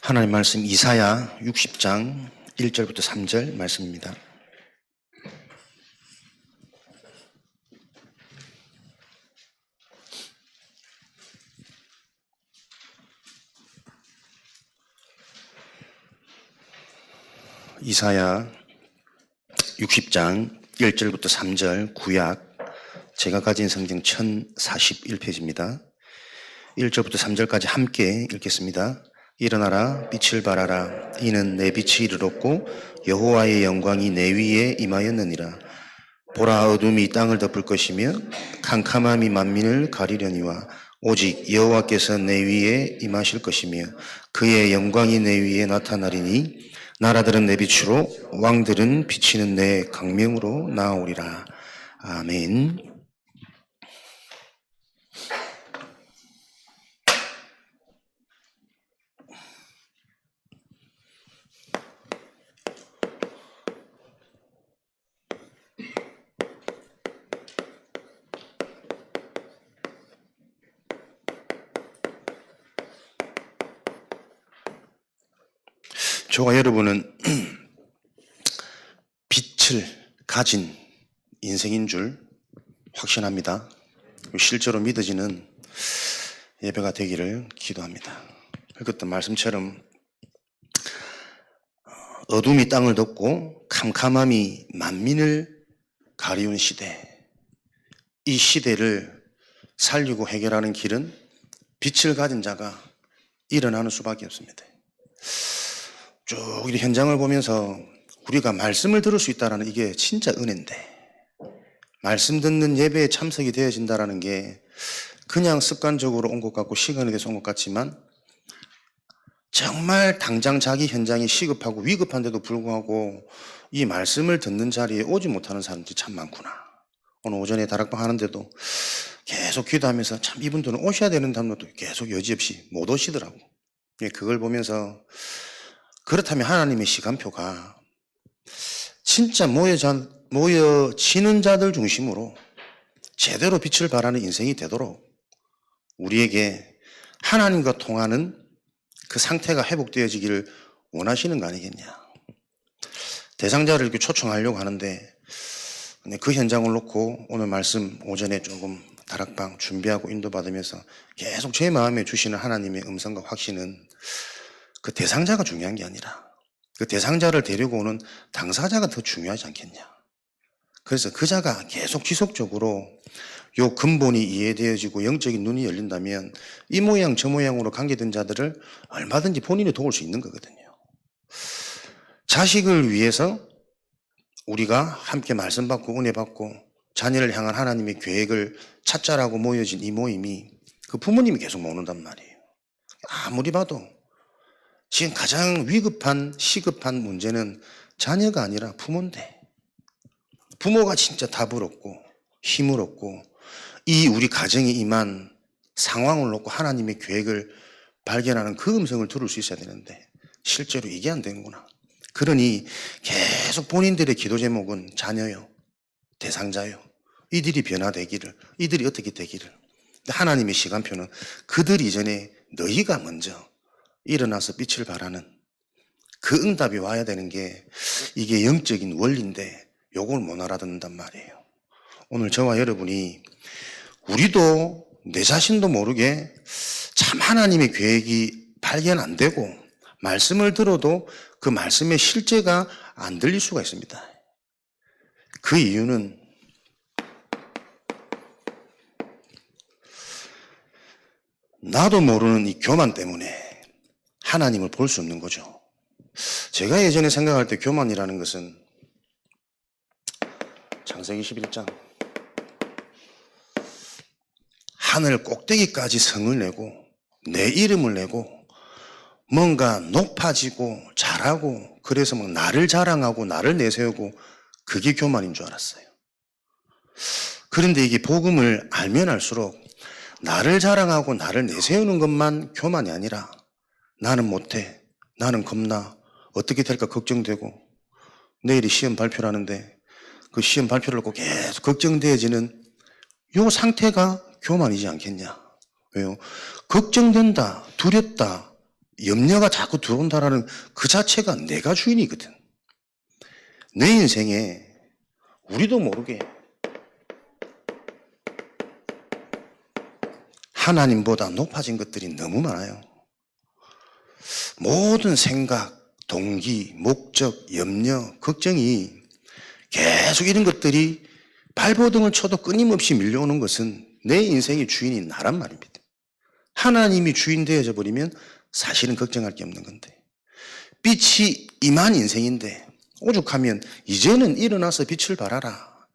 하나님 말씀 이사야 60장 1절부터 3절 말씀입니다. 이사야 60장 1절부터 3절 구약 제가 가진 성경 1041페이지입니다. 1절부터 3절까지 함께 읽겠습니다. 일어나라 빛을 발하라 이는 내 빛이 이르렀고 여호와의 영광이 내 위에 임하였느니라. 보라 어둠이 땅을 덮을 것이며 캄캄함이 만민을 가리려니와 오직 여호와께서 내 위에 임하실 것이며 그의 영광이 내 위에 나타나리니 나라들은 내 빛으로 왕들은 비치는 내 광명으로 나아오리라. 아멘. 저와 여러분은 빛을 가진 인생인 줄 확신합니다. 실제로 믿어지는 예배가 되기를 기도합니다. 읽었던 말씀처럼 어둠이 땅을 덮고 캄캄함이 만민을 가리운 시대, 이 시대를 살리고 해결하는 길은 빛을 가진 자가 일어나는 수밖에 없습니다. 쭉 이 현장을 보면서 우리가 말씀을 들을 수 있다는 이게 진짜 은혜인데, 말씀 듣는 예배에 참석이 되어진다는 게 그냥 습관적으로 온 것 같고 시간이 돼서 온 것 같지만 정말 당장 자기 현장이 시급하고 위급한데도 불구하고 이 말씀을 듣는 자리에 오지 못하는 사람들이 참 많구나. 오늘 오전에 다락방 하는데도 계속 기도하면서 참 이분들은 오셔야 되는 다음에도 계속 여지없이 못 오시더라고. 그걸 보면서 그렇다면 하나님의 시간표가 진짜 모여지는 자들 중심으로 제대로 빛을 발하는 인생이 되도록 우리에게 하나님과 통하는 그 상태가 회복되어지기를 원하시는 거 아니겠냐. 대상자를 이렇게 초청하려고 하는데 그 현장을 놓고 오늘 말씀 오전에 조금 다락방 준비하고 인도받으면서 계속 제 마음에 주시는 하나님의 음성과 확신은 그 대상자가 중요한 게 아니라 그 대상자를 데리고 오는 당사자가 더 중요하지 않겠냐. 그래서 그 자가 계속 지속적으로 요 근본이 이해되어지고 영적인 눈이 열린다면 이 모양 저 모양으로 관계된 자들을 얼마든지 본인이 도울 수 있는 거거든요. 자식을 위해서 우리가 함께 말씀 받고 은혜 받고 자녀를 향한 하나님의 계획을 찾자라고 모여진 이 모임이 그 부모님이 계속 모는단 말이에요. 아무리 봐도 지금 가장 위급한 시급한 문제는 자녀가 아니라 부모인데, 부모가 진짜 답을 얻고 힘을 얻고 이 우리 가정에 임한 상황을 놓고 하나님의 계획을 발견하는 그 음성을 들을 수 있어야 되는데 실제로 이게 안 되는구나. 그러니 계속 본인들의 기도 제목은 자녀요, 대상자요, 이들이 변화되기를, 이들이 어떻게 되기를. 하나님의 시간표는 그들 이전에 너희가 먼저 일어나서 빛을 발하는 그 응답이 와야 되는 게 이게 영적인 원리인데 요걸 못 알아듣는단 말이에요. 오늘 저와 여러분이 우리도 내 자신도 모르게 참 하나님의 계획이 발견 안 되고 말씀을 들어도 그 말씀의 실제가 안 들릴 수가 있습니다. 그 이유는 나도 모르는 이 교만 때문에 하나님을 볼 수 없는 거죠. 제가 예전에 생각할 때 교만이라는 것은 창세기 11장 하늘 꼭대기까지 성을 내고 내 이름을 내고 뭔가 높아지고 잘하고 그래서 막 나를 자랑하고 나를 내세우고 그게 교만인 줄 알았어요. 그런데 이게 복음을 알면 알수록 나를 자랑하고 나를 내세우는 것만 교만이 아니라 나는 못해, 나는 겁나, 어떻게 될까 걱정되고 내일이 시험 발표라는데 그 시험 발표를 놓고 계속 걱정되어지는 요 상태가 교만이지 않겠냐. 왜요? 걱정된다, 두렵다, 염려가 자꾸 들어온다라는 그 자체가 내가 주인이거든. 내 인생에 우리도 모르게 하나님보다 높아진 것들이 너무 많아요. 모든 생각, 동기, 목적, 염려, 걱정이 계속 이런 것들이 발버둥을 쳐도 끊임없이 밀려오는 것은 내 인생의 주인이 나란 말입니다. 하나님이 주인 되어져 버리면 사실은 걱정할 게 없는 건데, 빛이 임한 인생인데 오죽하면 이제는 일어나서 빛을 발하라.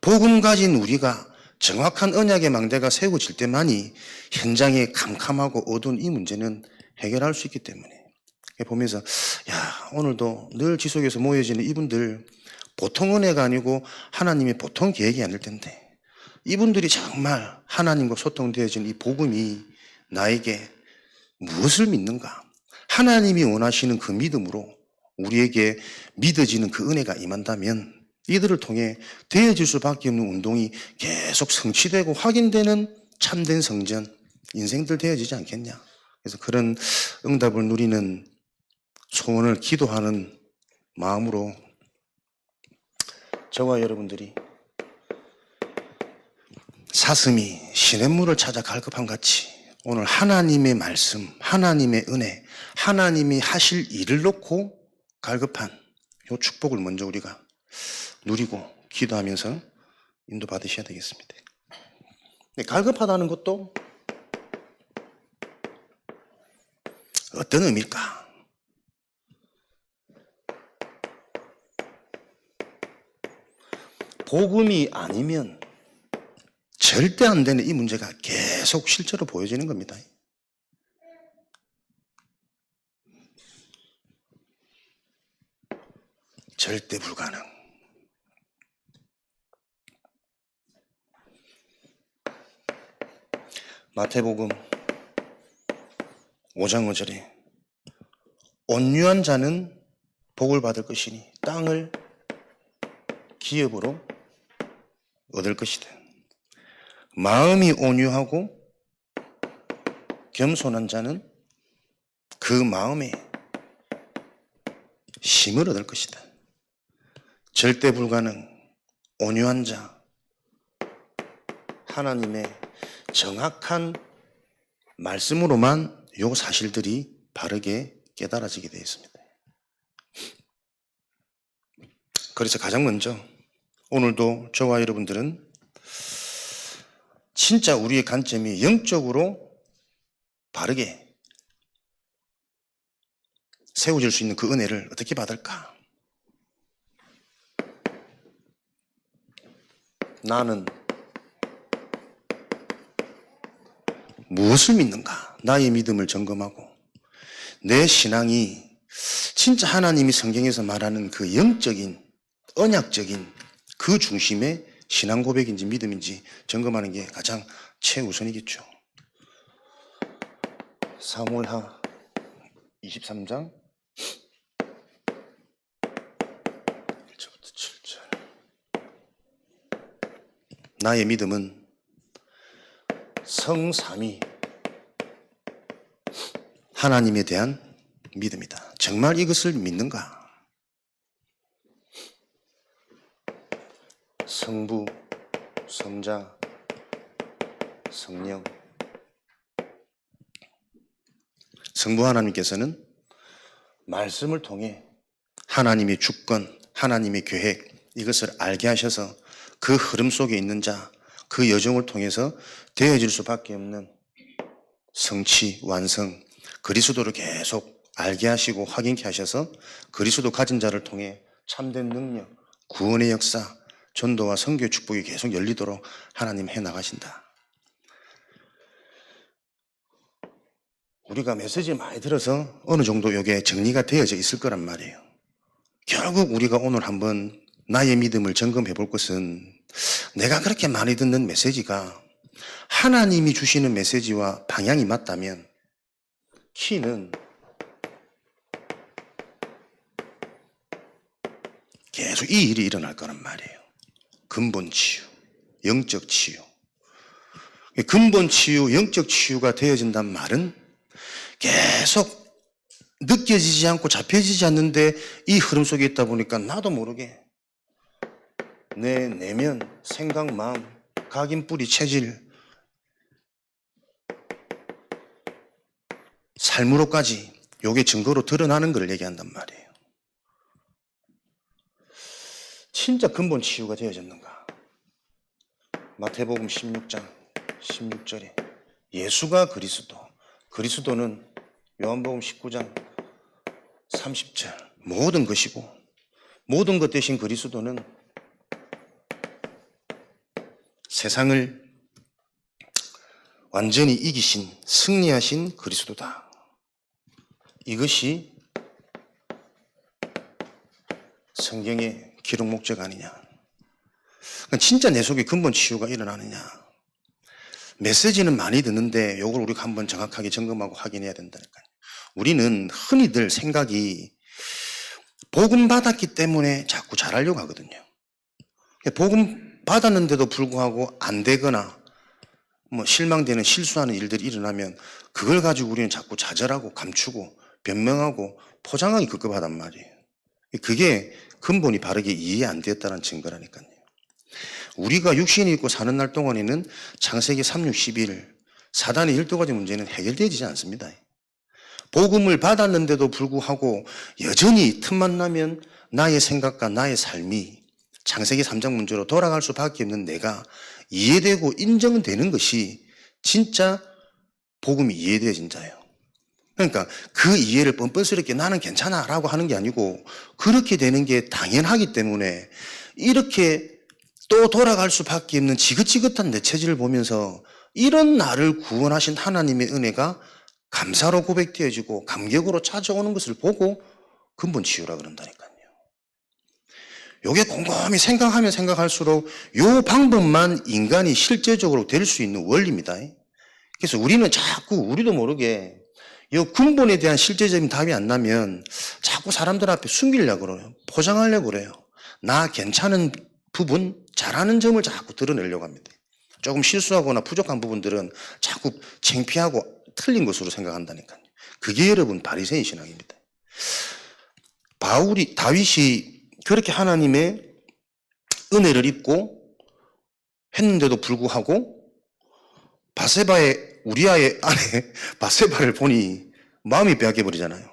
복음 가진 우리가 정확한 언약의 망대가 세워질 때만이 현장에 캄캄하고 어두운 이 문제는 해결할 수 있기 때문에, 보면서 야, 오늘도 늘 지속해서 모여지는 이분들 보통 은혜가 아니고 하나님의 보통 계획이 아닐 텐데, 이분들이 정말 하나님과 소통되어진 이 복음이 나에게 무엇을 믿는가, 하나님이 원하시는 그 믿음으로 우리에게 믿어지는 그 은혜가 임한다면 이들을 통해 되어질 수밖에 없는 운동이 계속 성취되고 확인되는 참된 성전, 인생들 되어지지 않겠냐. 그래서 그런 응답을 누리는 소원을 기도하는 마음으로 저와 여러분들이 사슴이 시냇물을 찾아 갈급함 같이 오늘 하나님의 말씀, 하나님의 은혜, 하나님이 하실 일을 놓고 갈급한 이 축복을 먼저 우리가 누리고 기도하면서 인도받으셔야 되겠습니다. 갈급하다는 것도 어떤 의미일까? 복음이 아니면 절대 안 되는 이 문제가 계속 실제로 보여지는 겁니다. 절대 불가능. 마태복음 5장 5절에 온유한 자는 복을 받을 것이니 땅을 기업으로 얻을 것이다. 마음이 온유하고 겸손한 자는 그 마음에 힘을 얻을 것이다. 절대 불가능, 온유한 자, 하나님의 정확한 말씀으로만 요 사실들이 바르게 깨달아지게 되어 있습니다. 그래서 가장 먼저 오늘도 저와 여러분들은 진짜 우리의 관점이 영적으로 바르게 세워질 수 있는 그 은혜를 어떻게 받을까? 나는 무엇을 믿는가? 나의 믿음을 점검하고 내 신앙이 진짜 하나님이 성경에서 말하는 그 영적인, 언약적인 그 중심의 신앙 고백인지 믿음인지 점검하는 게 가장 최우선이겠죠. 사무엘하 23장 1절부터 7절. 나의 믿음은 성삼위 하나님에 대한 믿음이다. 정말 이것을 믿는가? 성부, 성자, 성령. 성부 하나님께서는 말씀을 통해 하나님의 주권, 하나님의 계획, 이것을 알게 하셔서 그 흐름 속에 있는 자, 그 여정을 통해서 되어질 수밖에 없는 성취, 완성, 그리스도를 계속 알게 하시고 확인케 하셔서 그리스도 가진 자를 통해 참된 능력, 구원의 역사, 전도와 선교의 축복이 계속 열리도록 하나님 해나가신다. 우리가 메시지 많이 들어서 어느 정도 이게 정리가 되어져 있을 거란 말이에요. 결국 우리가 오늘 한번 나의 믿음을 점검해 볼 것은 내가 그렇게 많이 듣는 메시지가 하나님이 주시는 메시지와 방향이 맞다면 키는 계속 이 일이 일어날 거란 말이에요. 근본 치유, 영적 치유. 근본 치유, 영적 치유가 되어진단 말은 계속 느껴지지 않고 잡혀지지 않는데 이 흐름 속에 있다 보니까 나도 모르게 내 내면, 생각, 마음, 각인, 뿌리, 체질, 삶으로까지 요게 증거로 드러나는 걸 얘기한단 말이에요. 진짜 근본 치유가 되어졌는가? 마태복음 16장 16절에 예수가 그리스도, 그리스도는 요한복음 19장 30절 모든 것이고 모든 것 대신 그리스도는 세상을 완전히 이기신 승리하신 그리스도다. 이것이 성경의 기록 목적 아니냐. 그러니까 진짜 내 속에 근본 치유가 일어나느냐. 메시지는 많이 듣는데 이걸 우리가 한번 정확하게 점검하고 확인해야 된다니까요. 우리는 흔히들 생각이 복음 받았기 때문에 자꾸 잘하려고 하거든요. 복음 받았는데도 불구하고 안 되거나 뭐 실망되는 실수하는 일들이 일어나면 그걸 가지고 우리는 자꾸 좌절하고 감추고 변명하고 포장하기 급급하단 말이에요. 그게 근본이 바르게 이해 안 되었다는 증거라니까요. 우리가 육신이 있고 사는 날 동안에는 창세기 3, 6, 11 사단의 12가지 문제는 해결되지 않습니다. 복음을 받았는데도 불구하고 여전히 틈만 나면 나의 생각과 나의 삶이 창세기 3장 문제로 돌아갈 수밖에 없는 내가 이해되고 인정되는 것이 진짜 복음이 이해되어진 자예요. 그러니까 그 이해를 뻔뻔스럽게 나는 괜찮아 라고 하는 게 아니고 그렇게 되는 게 당연하기 때문에 이렇게 또 돌아갈 수밖에 없는 지긋지긋한 내 체질을 보면서 이런 나를 구원하신 하나님의 은혜가 감사로 고백되어지고 감격으로 찾아오는 것을 보고 근본 치유라 그런다니까요. 요게 곰곰이 생각하면 생각할수록 요 방법만 인간이 실제적으로 될 수 있는 원리입니다. 그래서 우리는 자꾸 우리도 모르게 요 근본에 대한 실제적인 답이 안 나면 자꾸 사람들 앞에 숨기려고 그래요. 포장하려고 그래요. 나 괜찮은 부분, 잘하는 점을 자꾸 드러내려고 합니다. 조금 실수하거나 부족한 부분들은 자꾸 창피하고 틀린 것으로 생각한다니까요. 그게 여러분 바리새인 신앙입니다. 다윗이 그렇게 하나님의 은혜를 입고 했는데도 불구하고 우리아의 아내 바세바를 보니 마음이 빼앗겨버리잖아요.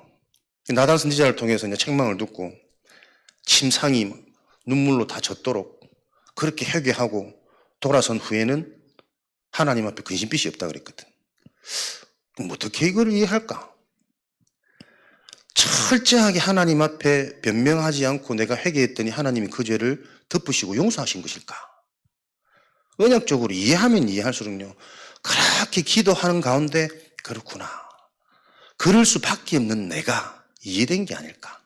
나단 선지자를 통해서 이제 책망을 듣고 침상이 눈물로 다 젖도록 그렇게 회개하고 돌아선 후에는 하나님 앞에 근심빛이 없다 그랬거든. 그럼 어떻게 이걸 이해할까? 철저하게 하나님 앞에 변명하지 않고 내가 회개했더니 하나님이 그 죄를 덮으시고 용서하신 것일까? 언약적으로 이해하면 이해할수록요. 그렇게 기도하는 가운데 그렇구나. 그럴 수밖에 없는 내가 이해된 게 아닐까?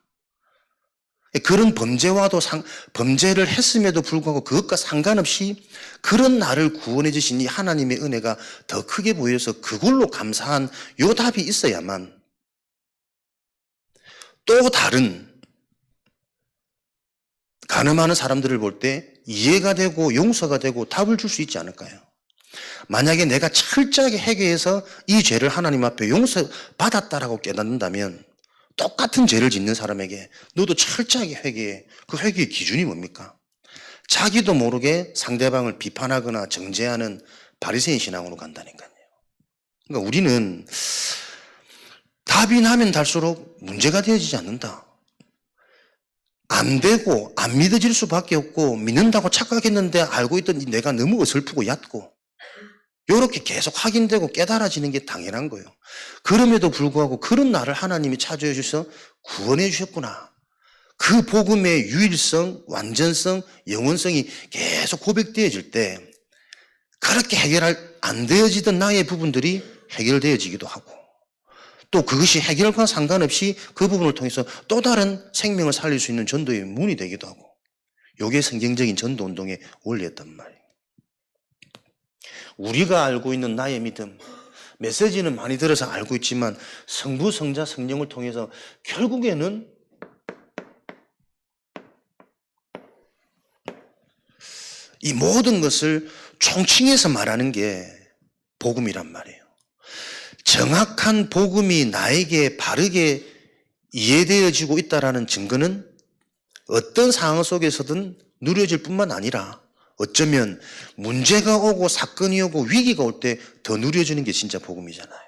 그런 범죄를 했음에도 불구하고 그것과 상관없이 그런 나를 구원해 주신 이 하나님의 은혜가 더 크게 보여서 그걸로 감사한 요 답이 있어야만 또 다른 가늠하는 사람들을 볼 때 이해가 되고 용서가 되고 답을 줄 수 있지 않을까요? 만약에 내가 철저하게 회개해서 이 죄를 하나님 앞에 용서받았다라고 깨닫는다면 똑같은 죄를 짓는 사람에게 너도 철저하게 회개해. 그 회개의 기준이 뭡니까? 자기도 모르게 상대방을 비판하거나 정죄하는 바리새인 신앙으로 간다니까요. 그러니까 우리는 답이 나면 달수록 문제가 되어지지 않는다. 안 되고 안 믿어질 수밖에 없고 믿는다고 착각했는데 알고 있던 내가 너무 어설프고 얕고 이렇게 계속 확인되고 깨달아지는 게 당연한 거예요. 그럼에도 불구하고 그런 나를 하나님이 찾아해 주셔서 구원해 주셨구나. 그 복음의 유일성, 완전성, 영원성이 계속 고백되어질 때 그렇게 안 되어지던 나의 부분들이 해결되어지기도 하고 또 그것이 해결과 상관없이 그 부분을 통해서 또 다른 생명을 살릴 수 있는 전도의 문이 되기도 하고 이게 성경적인 전도 운동의 원리였단 말이에요. 우리가 알고 있는 나의 믿음, 메시지는 많이 들어서 알고 있지만 성부, 성자, 성령을 통해서 결국에는 이 모든 것을 총칭해서 말하는 게 복음이란 말이에요. 정확한 복음이 나에게 바르게 이해되어지고 있다는 증거는 어떤 상황 속에서든 누려질 뿐만 아니라 어쩌면 문제가 오고 사건이 오고 위기가 올 때 더 누려지는 게 진짜 복음이잖아요.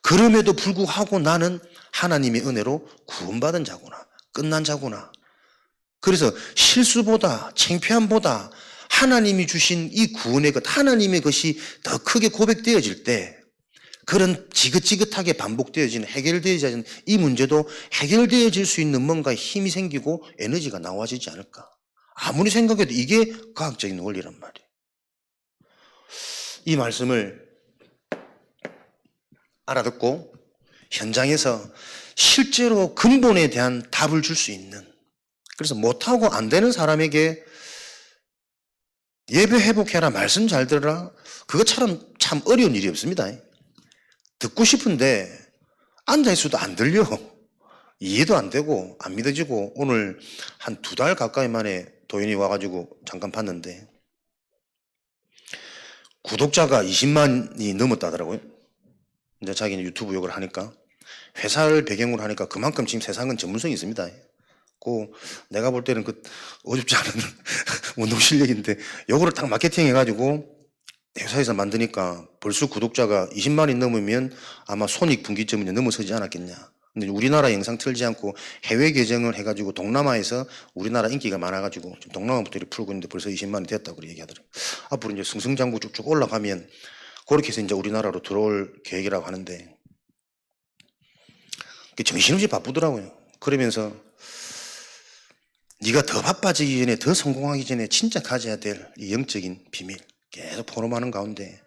그럼에도 불구하고 나는 하나님의 은혜로 구원받은 자구나, 끝난 자구나. 그래서 실수보다 창피함보다 하나님이 주신 이 구원의 것, 하나님의 것이 더 크게 고백되어질 때 그런 지긋지긋하게 반복되어지는, 해결되어지는 이 문제도 해결되어질 수 있는 뭔가 힘이 생기고 에너지가 나와지지 않을까. 아무리 생각해도 이게 과학적인 원리란 말이에요. 이 말씀을 알아듣고 현장에서 실제로 근본에 대한 답을 줄 수 있는, 그래서 못하고 안 되는 사람에게 예배 회복해라, 말씀 잘 들어라, 그것처럼 참 어려운 일이 없습니다. 듣고 싶은데 앉아있어도 안 들려. 이해도 안 되고 안 믿어지고. 오늘 한 2달 가까이 만에 도인이 와가지고 잠깐 봤는데 구독자가 20만이 넘었다더라고요. 이제 자기는 유튜브 욕을 하니까, 회사를 배경으로 하니까 그만큼 지금 세상은 전문성이 있습니다. 내가 볼 때는 그 어줍지 않은 운동 실력인데 요거를 딱 마케팅 해가지고 회사에서 만드니까 벌써 구독자가 20만이 넘으면 아마 손익분기점이 넘어서지 않았겠냐. 근데 우리나라 영상 틀지 않고 해외 계정을 해가지고 동남아에서 우리나라 인기가 많아가지고 지금 동남아부터 이렇게 풀고 있는데 벌써 20만이 됐다고 얘기하더라고요. 앞으로 이제 승승장구 쭉쭉 올라가면 그렇게 해서 이제 우리나라로 들어올 계획이라고 하는데 정신없이 바쁘더라고요. 그러면서 네가 더 바빠지기 전에, 더 성공하기 전에 진짜 가져야 될 이 영적인 비밀 계속 포럼하는 가운데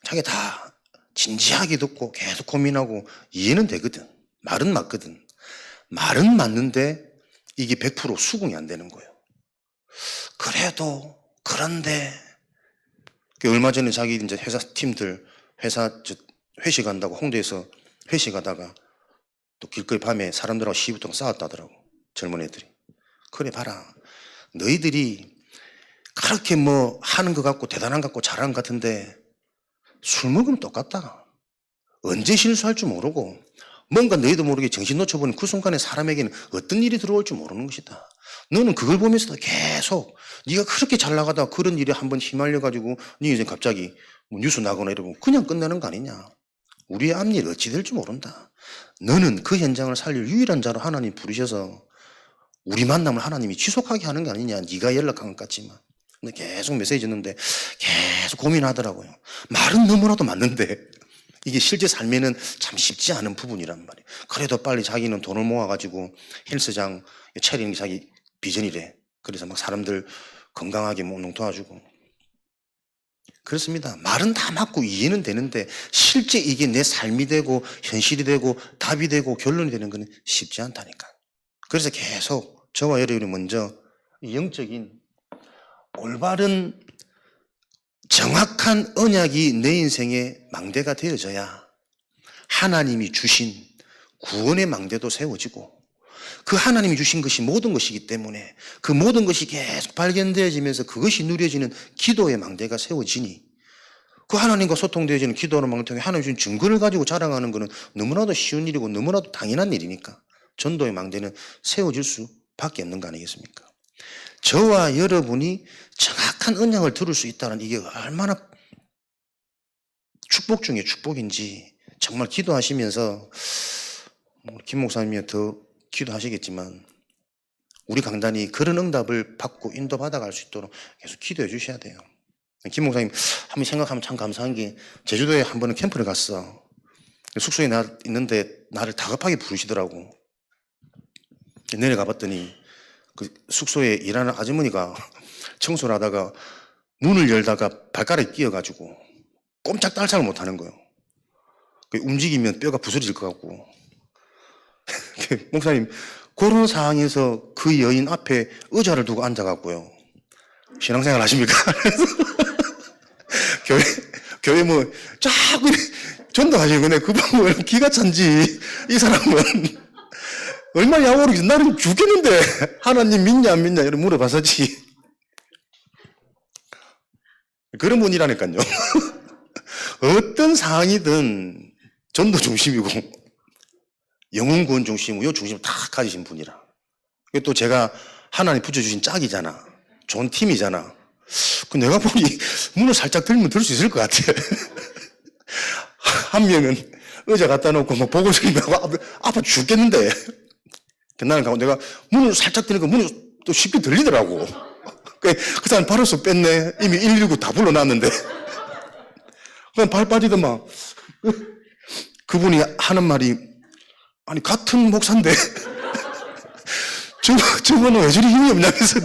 자기 다 진지하게 듣고 계속 고민하고 이해는 되거든. 말은 맞거든. 말은 맞는데 이게 100% 수긍이 안 되는 거예요. 그래도 그런데 얼마 전에 자기 이제 회사 팀들 회식한다고 홍대에서 회식하다가 또 길거리 밤에 사람들하고 시부터 싸웠다더라고. 젊은 애들이. 그래 봐라. 너희들이 그렇게 뭐 하는 것 같고 대단한 것 같고 잘하는 것 같은데 술 먹으면 똑같다. 언제 실수할 줄 모르고 뭔가 너희도 모르게 정신 놓쳐보니 그 순간에 사람에게는 어떤 일이 들어올 줄 모르는 것이다. 너는 그걸 보면서도 계속 네가 그렇게 잘 나가다가 그런 일에 한번 휘말려가지고 네 이제 갑자기 뭐 뉴스 나거나 이러고 그냥 끝내는 거 아니냐. 우리의 앞일 어찌 될지 모른다. 너는 그 현장을 살릴 유일한 자로 하나님 부르셔서 우리 만남을 하나님이 지속하게 하는 게 아니냐. 네가 연락한 것 같지만. 근데 계속 메시지 줬는데 계속 고민하더라고요. 말은 너무나도 맞는데 이게 실제 삶에는 참 쉽지 않은 부분이란 말이에요. 그래도 빨리 자기는 돈을 모아가지고 헬스장 차리는 게 자기 비전이래. 그래서 막 사람들 건강하게 운동 도와주고. 그렇습니다. 말은 다 맞고 이해는 되는데 실제 이게 내 삶이 되고 현실이 되고 답이 되고 결론이 되는 건 쉽지 않다니까. 그래서 계속 저와 여러분이 먼저 영적인 올바른 정확한 언약이 내 인생의 망대가 되어져야 하나님이 주신 구원의 망대도 세워지고 그 하나님이 주신 것이 모든 것이기 때문에 그 모든 것이 계속 발견되어지면서 그것이 누려지는 기도의 망대가 세워지니 그 하나님과 소통되어지는 기도하는 망대 통해 하나님 주신 증거를 가지고 자랑하는 것은 너무나도 쉬운 일이고 너무나도 당연한 일이니까 전도의 망대는 세워질 수밖에 없는 거 아니겠습니까? 저와 여러분이 정확한 언약을 들을 수 있다는 이게 얼마나 축복 중에 축복인지 정말 기도하시면서 김 목사님이 더 기도하시겠지만 우리 강단이 그런 응답을 받고 인도받아갈 수 있도록 계속 기도해 주셔야 돼요. 김 목사님 한번 생각하면 참 감사한 게 제주도에 한 번은 캠프를 갔어. 숙소에 있는데 나를 다급하게 부르시더라고. 내려가 봤더니 그 숙소에 일하는 아주머니가 청소를 하다가 문을 열다가 발가락이 끼어가지고 꼼짝달싹을 못하는 거예요. 움직이면 뼈가 부서질 것 같고. 목사님 그런 상황에서 그 여인 앞에 의자를 두고 앉아갖고요. 신앙생활 하십니까? 교회 뭐 자꾸 전도하시는데 그 방법은 기가 찬지. 이 사람은 얼마나 야오르겠어. 나는 죽겠는데 하나님 믿냐 안 믿냐 이런 물어봐서지. 그런 분이라니까요. 어떤 상황이든 전도 중심이고 영혼 구원 중심, 요 중심을 다 가지신 분이라. 또 제가 하나님 붙여주신 짝이잖아. 좋은 팀이잖아. 그 내가 보니 문을 살짝 들면 들 수 있을 것 같아. 한 명은 의자 갖다 놓고 뭐 보고 있으면 아파 죽겠는데. 나는 가고 내가 문을 살짝 들니까 문이 또 쉽게 들리더라고. 그 사람 바로 쏙 뺐네. 이미 119 다 불러놨는데. 그냥 발 빠지더만. 그분이 하는 말이, 아니, 같은 목사인데. 저분은 왜 저리 힘이 없냐면서.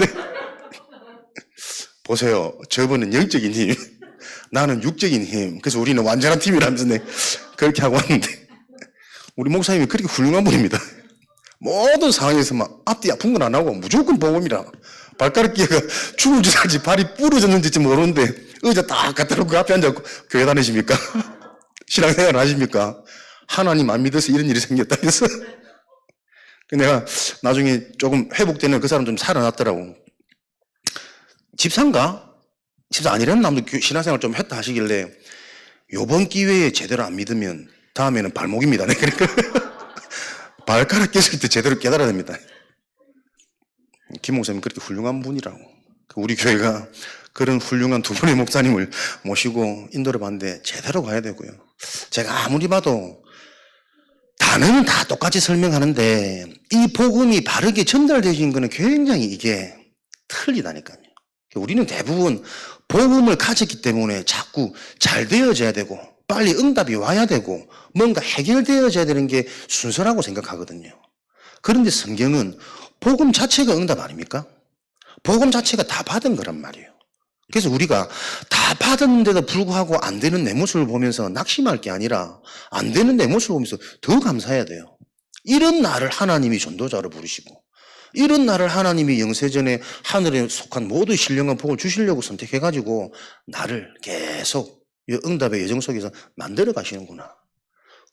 보세요. 저분은 영적인 힘. 나는 육적인 힘. 그래서 우리는 완전한 팀이라면서 그렇게 하고 왔는데. 우리 목사님이 그렇게 훌륭한 분입니다. 모든 상황에서 막 앞뒤 아픈 건 안 하고 무조건 복음이라. 발가락 끼가 죽을지 살지 발이 부러졌는지 모르는데 의자 딱 갖다 놓고 앞에 앉아서 교회 다니십니까? 신앙생활 하십니까? 하나님 안 믿어서 이런 일이 생겼다면서. 내가 나중에 조금 회복되는 그 사람 좀 살아났더라고. 집사인가? 집사 아니라는 남도 신앙생활 좀 했다 하시길래 요번 기회에 제대로 안 믿으면 다음에는 발목입니다. 그러니까 발가락 꼈을 때 제대로 깨달아야 됩니다. 김 목사님 그렇게 훌륭한 분이라고. 우리 교회가 그런 훌륭한 두 분의 목사님을 모시고 인도를 봤는데 제대로 가야 되고요. 제가 아무리 봐도 단어는 다 똑같이 설명하는데 이 복음이 바르게 전달되신 거는 굉장히 이게 틀리다니까요. 우리는 대부분 복음을 가졌기 때문에 자꾸 잘 되어져야 되고 빨리 응답이 와야 되고 뭔가 해결되어져야 되는 게 순서라고 생각하거든요. 그런데 성경은 복음 자체가 응답 아닙니까? 복음 자체가 다 받은 거란 말이에요. 그래서 우리가 다 받았는데도 불구하고 안 되는 내 모습을 보면서 낙심할 게 아니라 안 되는 내 모습을 보면서 더 감사해야 돼요. 이런 나를 하나님이 전도자로 부르시고 이런 나를 하나님이 영세전에 하늘에 속한 모든 신령한 복을 주시려고 선택해가지고 나를 계속 이 응답의 여정 속에서 만들어 가시는구나.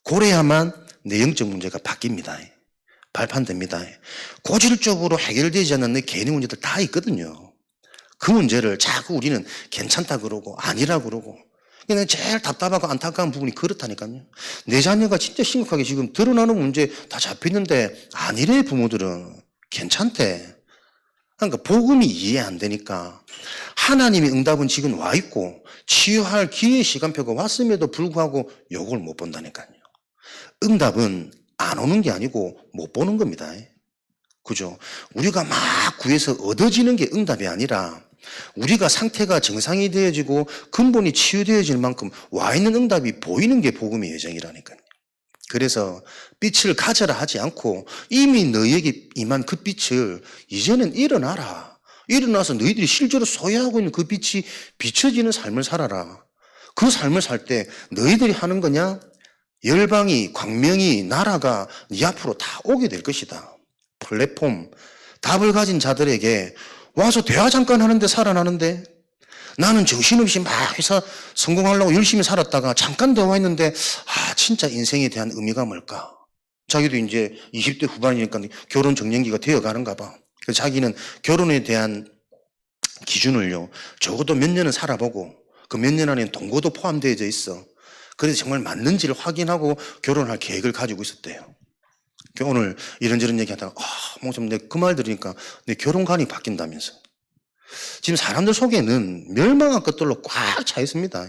그래야만 내 영적 문제가 바뀝니다. 발판됩니다. 고질적으로 해결되지 않는 내 개인의 문제들 다 있거든요. 그 문제를 자꾸 우리는 괜찮다 그러고 아니라 그러고 그냥 제일 답답하고 안타까운 부분이 그렇다니까요. 내 자녀가 진짜 심각하게 지금 드러나는 문제 다 잡혔는데 아니래 부모들은 괜찮대. 그러니까 복음이 이해 안 되니까 하나님의 응답은 지금 와 있고 치유할 기회 시간표가 왔음에도 불구하고 요걸 못 본다니까요. 응답은 안 오는 게 아니고 못 보는 겁니다. 그죠? 우리가 막 구해서 얻어지는 게 응답이 아니라 우리가 상태가 정상이 되어지고 근본이 치유되어질 만큼 와 있는 응답이 보이는 게 복음의 여정이라니까요. 그래서 빛을 가져라 하지 않고 이미 너희에게 임한 그 빛을 이제는 일어나라. 일어나서 너희들이 실제로 소유하고 있는 그 빛이 비춰지는 삶을 살아라. 그 삶을 살 때 너희들이 하는 거냐? 열방이, 광명이, 나라가 네 앞으로 다 오게 될 것이다. 플랫폼, 답을 가진 자들에게 와서 대화 잠깐 하는데 살아나는데 나는 정신없이 막 회사 성공하려고 열심히 살았다가 잠깐 대화했는데 진짜 인생에 대한 의미가 뭘까? 자기도 이제 20대 후반이니까 결혼 정년기가 되어가는가 봐. 그래서 자기는 결혼에 대한 기준을요 적어도 몇 년은 살아보고 그 몇 년 안에 동거도 포함되어져 있어. 그래서 정말 맞는지를 확인하고 결혼할 계획을 가지고 있었대요. 오늘 이런저런 얘기하다가 목사님 내 그 말 들으니까 내 결혼관이 바뀐다면서. 지금 사람들 속에는 멸망한 것들로 꽉 차 있습니다.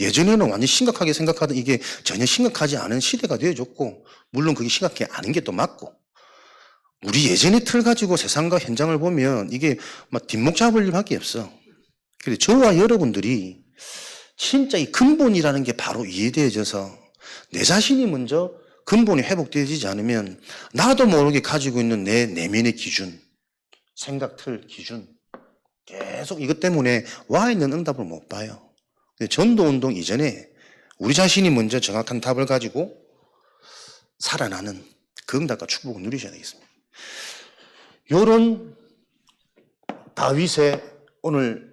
예전에는 완전 심각하게 생각하던 이게 전혀 심각하지 않은 시대가 되어졌고 물론 그게 심각해 않은 게 또 맞고 우리 예전의 틀 가지고 세상과 현장을 보면 이게 막 뒷목 잡을 일밖에 없어. 그래서 저와 여러분들이 진짜 이 근본이라는 게 바로 이해되어져서 내 자신이 먼저 근본이 회복되어지지 않으면 나도 모르게 가지고 있는 내 내면의 기준, 생각 틀 기준 계속 이것 때문에 와 있는 응답을 못 봐요. 전도운동 이전에 우리 자신이 먼저 정확한 답을 가지고 살아나는 그 응답과 축복을 누리셔야 되겠습니다. 요런 다윗의 오늘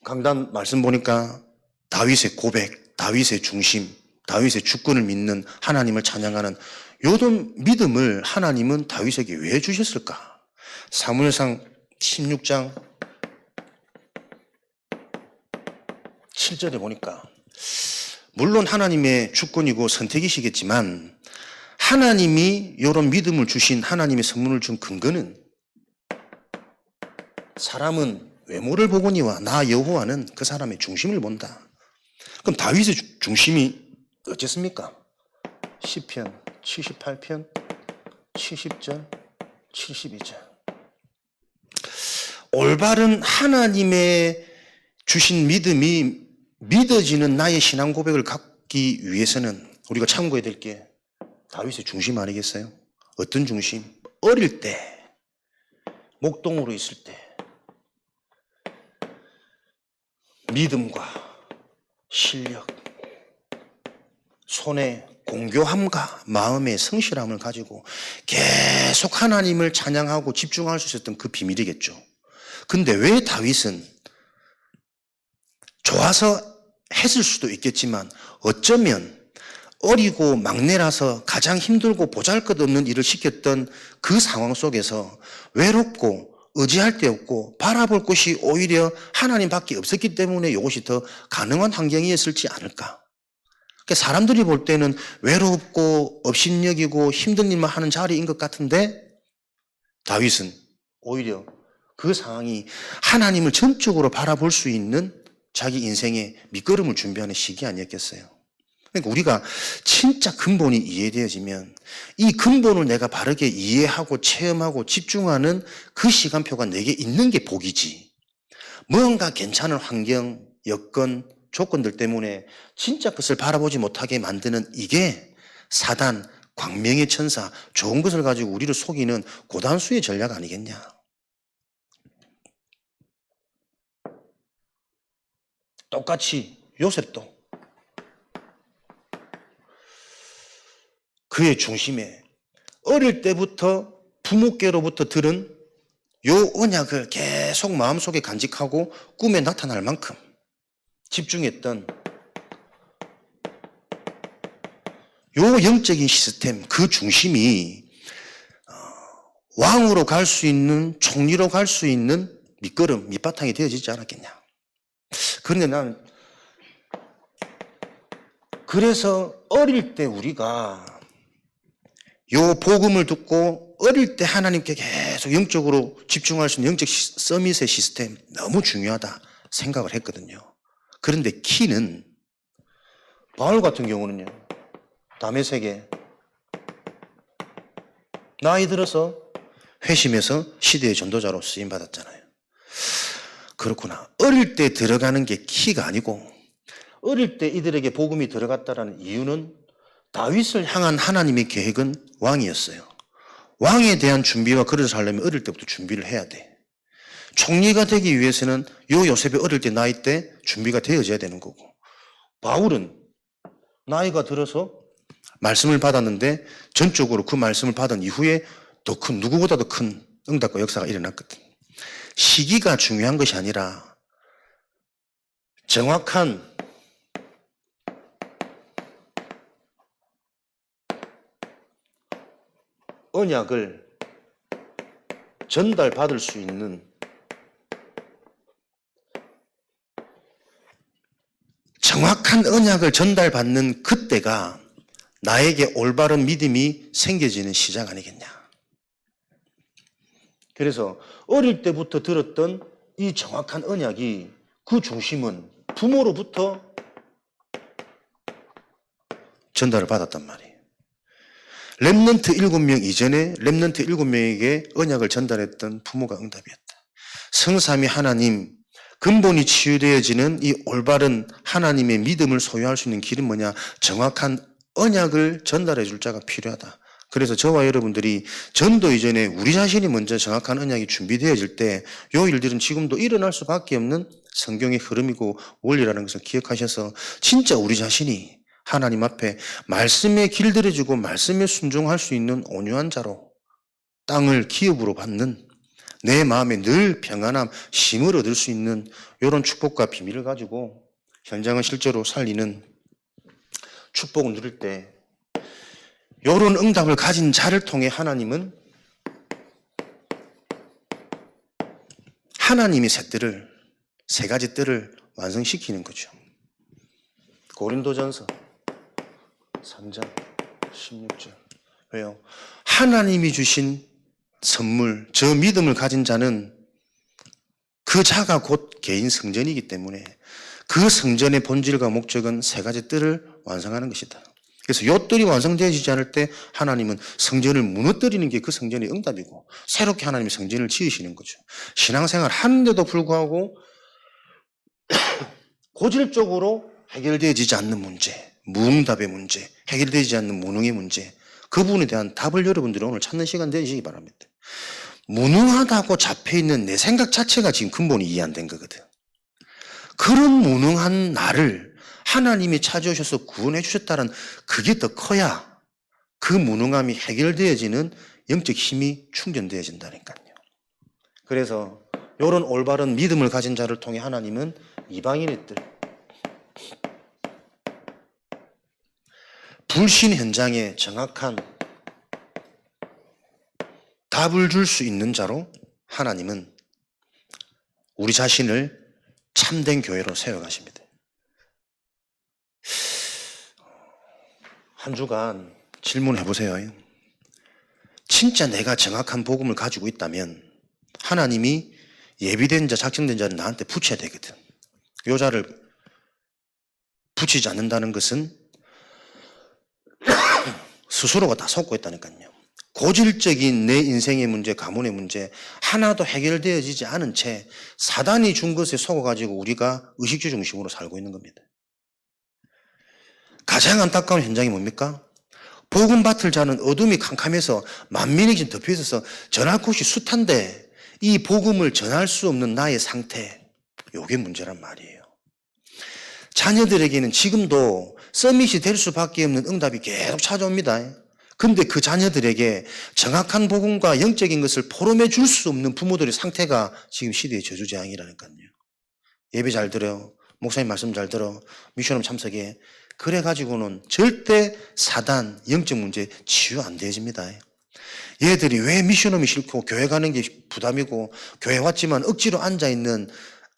강단 말씀 보니까 다윗의 고백, 다윗의 중심, 다윗의 주권을 믿는 하나님을 찬양하는 요런 믿음을 하나님은 다윗에게 왜 주셨을까? 사무엘상 16장 7절에 보니까 물론 하나님의 주권이고 선택이시겠지만 하나님이 이런 믿음을 주신 하나님의 선물을 준 근거는 사람은 외모를 보거니와 나 여호와는 그 사람의 중심을 본다. 그럼 다윗의 중심이 어쨌습니까? 시편 78편 70절 72절. 올바른 하나님의 주신 믿음이 믿어지는 나의 신앙 고백을 갖기 위해서는 우리가 참고해야 될 게 다윗의 중심 아니겠어요? 어떤 중심? 어릴 때, 목동으로 있을 때 믿음과 실력, 손에 공교함과 마음의 성실함을 가지고 계속 하나님을 찬양하고 집중할 수 있었던 그 비밀이겠죠. 근데 왜 다윗은 좋아서 했을 수도 있겠지만 어쩌면 어리고 막내라서 가장 힘들고 보잘것없는 일을 시켰던 그 상황 속에서 외롭고 의지할 데 없고 바라볼 곳이 오히려 하나님밖에 없었기 때문에 이것이 더 가능한 환경이었을지 않을까. 그러니까 사람들이 볼 때는 외롭고 업신여기고 힘든 일만 하는 자리인 것 같은데 다윗은 오히려 그 상황이 하나님을 전적으로 바라볼 수 있는 자기 인생의 밑거름을 준비하는 시기 아니었겠어요. 그러니까 우리가 진짜 근본이 이해되어지면 이 근본을 내가 바르게 이해하고 체험하고 집중하는 그 시간표가 내게 있는 게 복이지. 뭔가 괜찮은 환경, 여건, 조건들 때문에 진짜 것을 바라보지 못하게 만드는 이게 사단, 광명의 천사, 좋은 것을 가지고 우리를 속이는 고단수의 전략 아니겠냐. 똑같이 요셉도 그의 중심에 어릴 때부터 부모께로부터 들은 요 언약을 계속 마음속에 간직하고 꿈에 나타날 만큼 집중했던 요 영적인 시스템, 그 중심이 왕으로 갈 수 있는, 총리로 갈 수 있는 밑거름, 밑바탕이 되어지지 않았겠냐. 그런데 난 그래서 어릴 때 우리가 요 복음을 듣고 어릴 때 하나님께 계속 영적으로 집중할 수 있는 영적 서밋의 시스템 너무 중요하다 생각을 했거든요. 그런데 키는 바울 같은 경우는요. 다메섹에 나이 들어서 회심해서 시대의 전도자로 쓰임받았잖아요. 그렇구나. 어릴 때 들어가는 게 키가 아니고 어릴 때 이들에게 복음이 들어갔다는 이유는 다윗을 향한 하나님의 계획은 왕이었어요. 왕에 대한 준비와 그릇을 하려면 어릴 때부터 준비를 해야 돼. 총리가 되기 위해서는 요 요셉이 어릴 때 나이 때 준비가 되어져야 되는 거고 바울은 나이가 들어서 말씀을 받았는데 전적으로 그 말씀을 받은 이후에 더 큰 누구보다도 큰 응답과 역사가 일어났거든. 시기가 중요한 것이 아니라 정확한 언약을 전달받을 수 있는 정확한 언약을 전달받는 그때가 나에게 올바른 믿음이 생겨지는 시작 아니겠냐. 그래서 어릴 때부터 들었던 이 정확한 언약이 그 중심은 부모로부터 전달을 받았단 말이에요. 렘넌트 7명 이전에 렘넌트 7명에게 언약을 전달했던 부모가 응답이었다. 성삼위 하나님, 근본이 치유되어지는 이 올바른 하나님의 믿음을 소유할 수 있는 길은 뭐냐? 정확한 언약을 전달해 줄 자가 필요하다. 그래서 저와 여러분들이 전도 이전에 우리 자신이 먼저 정확한 언약이 준비되어질 때 이 일들은 지금도 일어날 수밖에 없는 성경의 흐름이고 원리라는 것을 기억하셔서 진짜 우리 자신이 하나님 앞에 말씀에 길들여지고 말씀에 순종할 수 있는 온유한 자로 땅을 기업으로 받는 내 마음에 늘 평안함, 쉼을 얻을 수 있는 이런 축복과 비밀을 가지고 현장을 실제로 살리는 축복을 누릴 때 이런 응답을 가진 자를 통해 하나님은 하나님의 세 가지 뜰을 완성시키는 거죠. 고린도전서 3장 16절 왜요? 하나님이 주신 선물, 저 믿음을 가진 자는 그 자가 곧 개인 성전이기 때문에 그 성전의 본질과 목적은 세 가지 뜰을 완성하는 것이다. 그래서 요 뜰이 완성되어지지 않을 때 하나님은 성전을 무너뜨리는 게 그 성전의 응답이고 새롭게 하나님이 성전을 지으시는 거죠. 신앙생활 하는데도 불구하고 고질적으로 해결되어지지 않는 문제, 무응답의 문제, 해결되지 않는 무능의 문제, 그 부분에 대한 답을 여러분들이 오늘 찾는 시간 되시기 바랍니다. 무능하다고 잡혀있는 내 생각 자체가 지금 근본이 이해 안 된 거거든. 그런 무능한 나를 하나님이 찾아오셔서 구원해 주셨다는 그게 더 커야 그 무능함이 해결되어지는 영적 힘이 충전되어진다니까요. 그래서 이런 올바른 믿음을 가진 자를 통해 하나님은 이방인들 불신 현장에 정확한 답을 줄 수 있는 자로 하나님은 우리 자신을 참된 교회로 세워가십니다. 한 주간 질문해 보세요. 진짜 내가 정확한 복음을 가지고 있다면 하나님이 예비된 자, 작정된 자를 나한테 붙여야 되거든. 요 자를 붙이지 않는다는 것은 스스로가 다 속고 있다니까요. 고질적인 내 인생의 문제, 가문의 문제 하나도 해결되어지지 않은 채 사단이 준 것에 속아가지고 우리가 의식주 중심으로 살고 있는 겁니다. 가장 안타까운 현장이 뭡니까? 복음밭을 자는 어둠이 캄캄해서 만민이 지금 덮여 있어서 전할 곳이 숱한데 이 복음을 전할 수 없는 나의 상태, 이게 문제란 말이에요. 자녀들에게는 지금도 서밋이 될 수밖에 없는 응답이 계속 찾아옵니다. 근데 그 자녀들에게 정확한 복음과 영적인 것을 포럼해 줄 수 없는 부모들의 상태가 지금 시대의 저주재앙이라니까요. 예배 잘 들어요. 목사님 말씀 잘 들어. 미션홈 참석해. 그래가지고는 절대 사단, 영적 문제 치유 안 되어집니다. 얘들이 왜 미션홈이 싫고 교회 가는 게 부담이고 교회 왔지만 억지로 앉아있는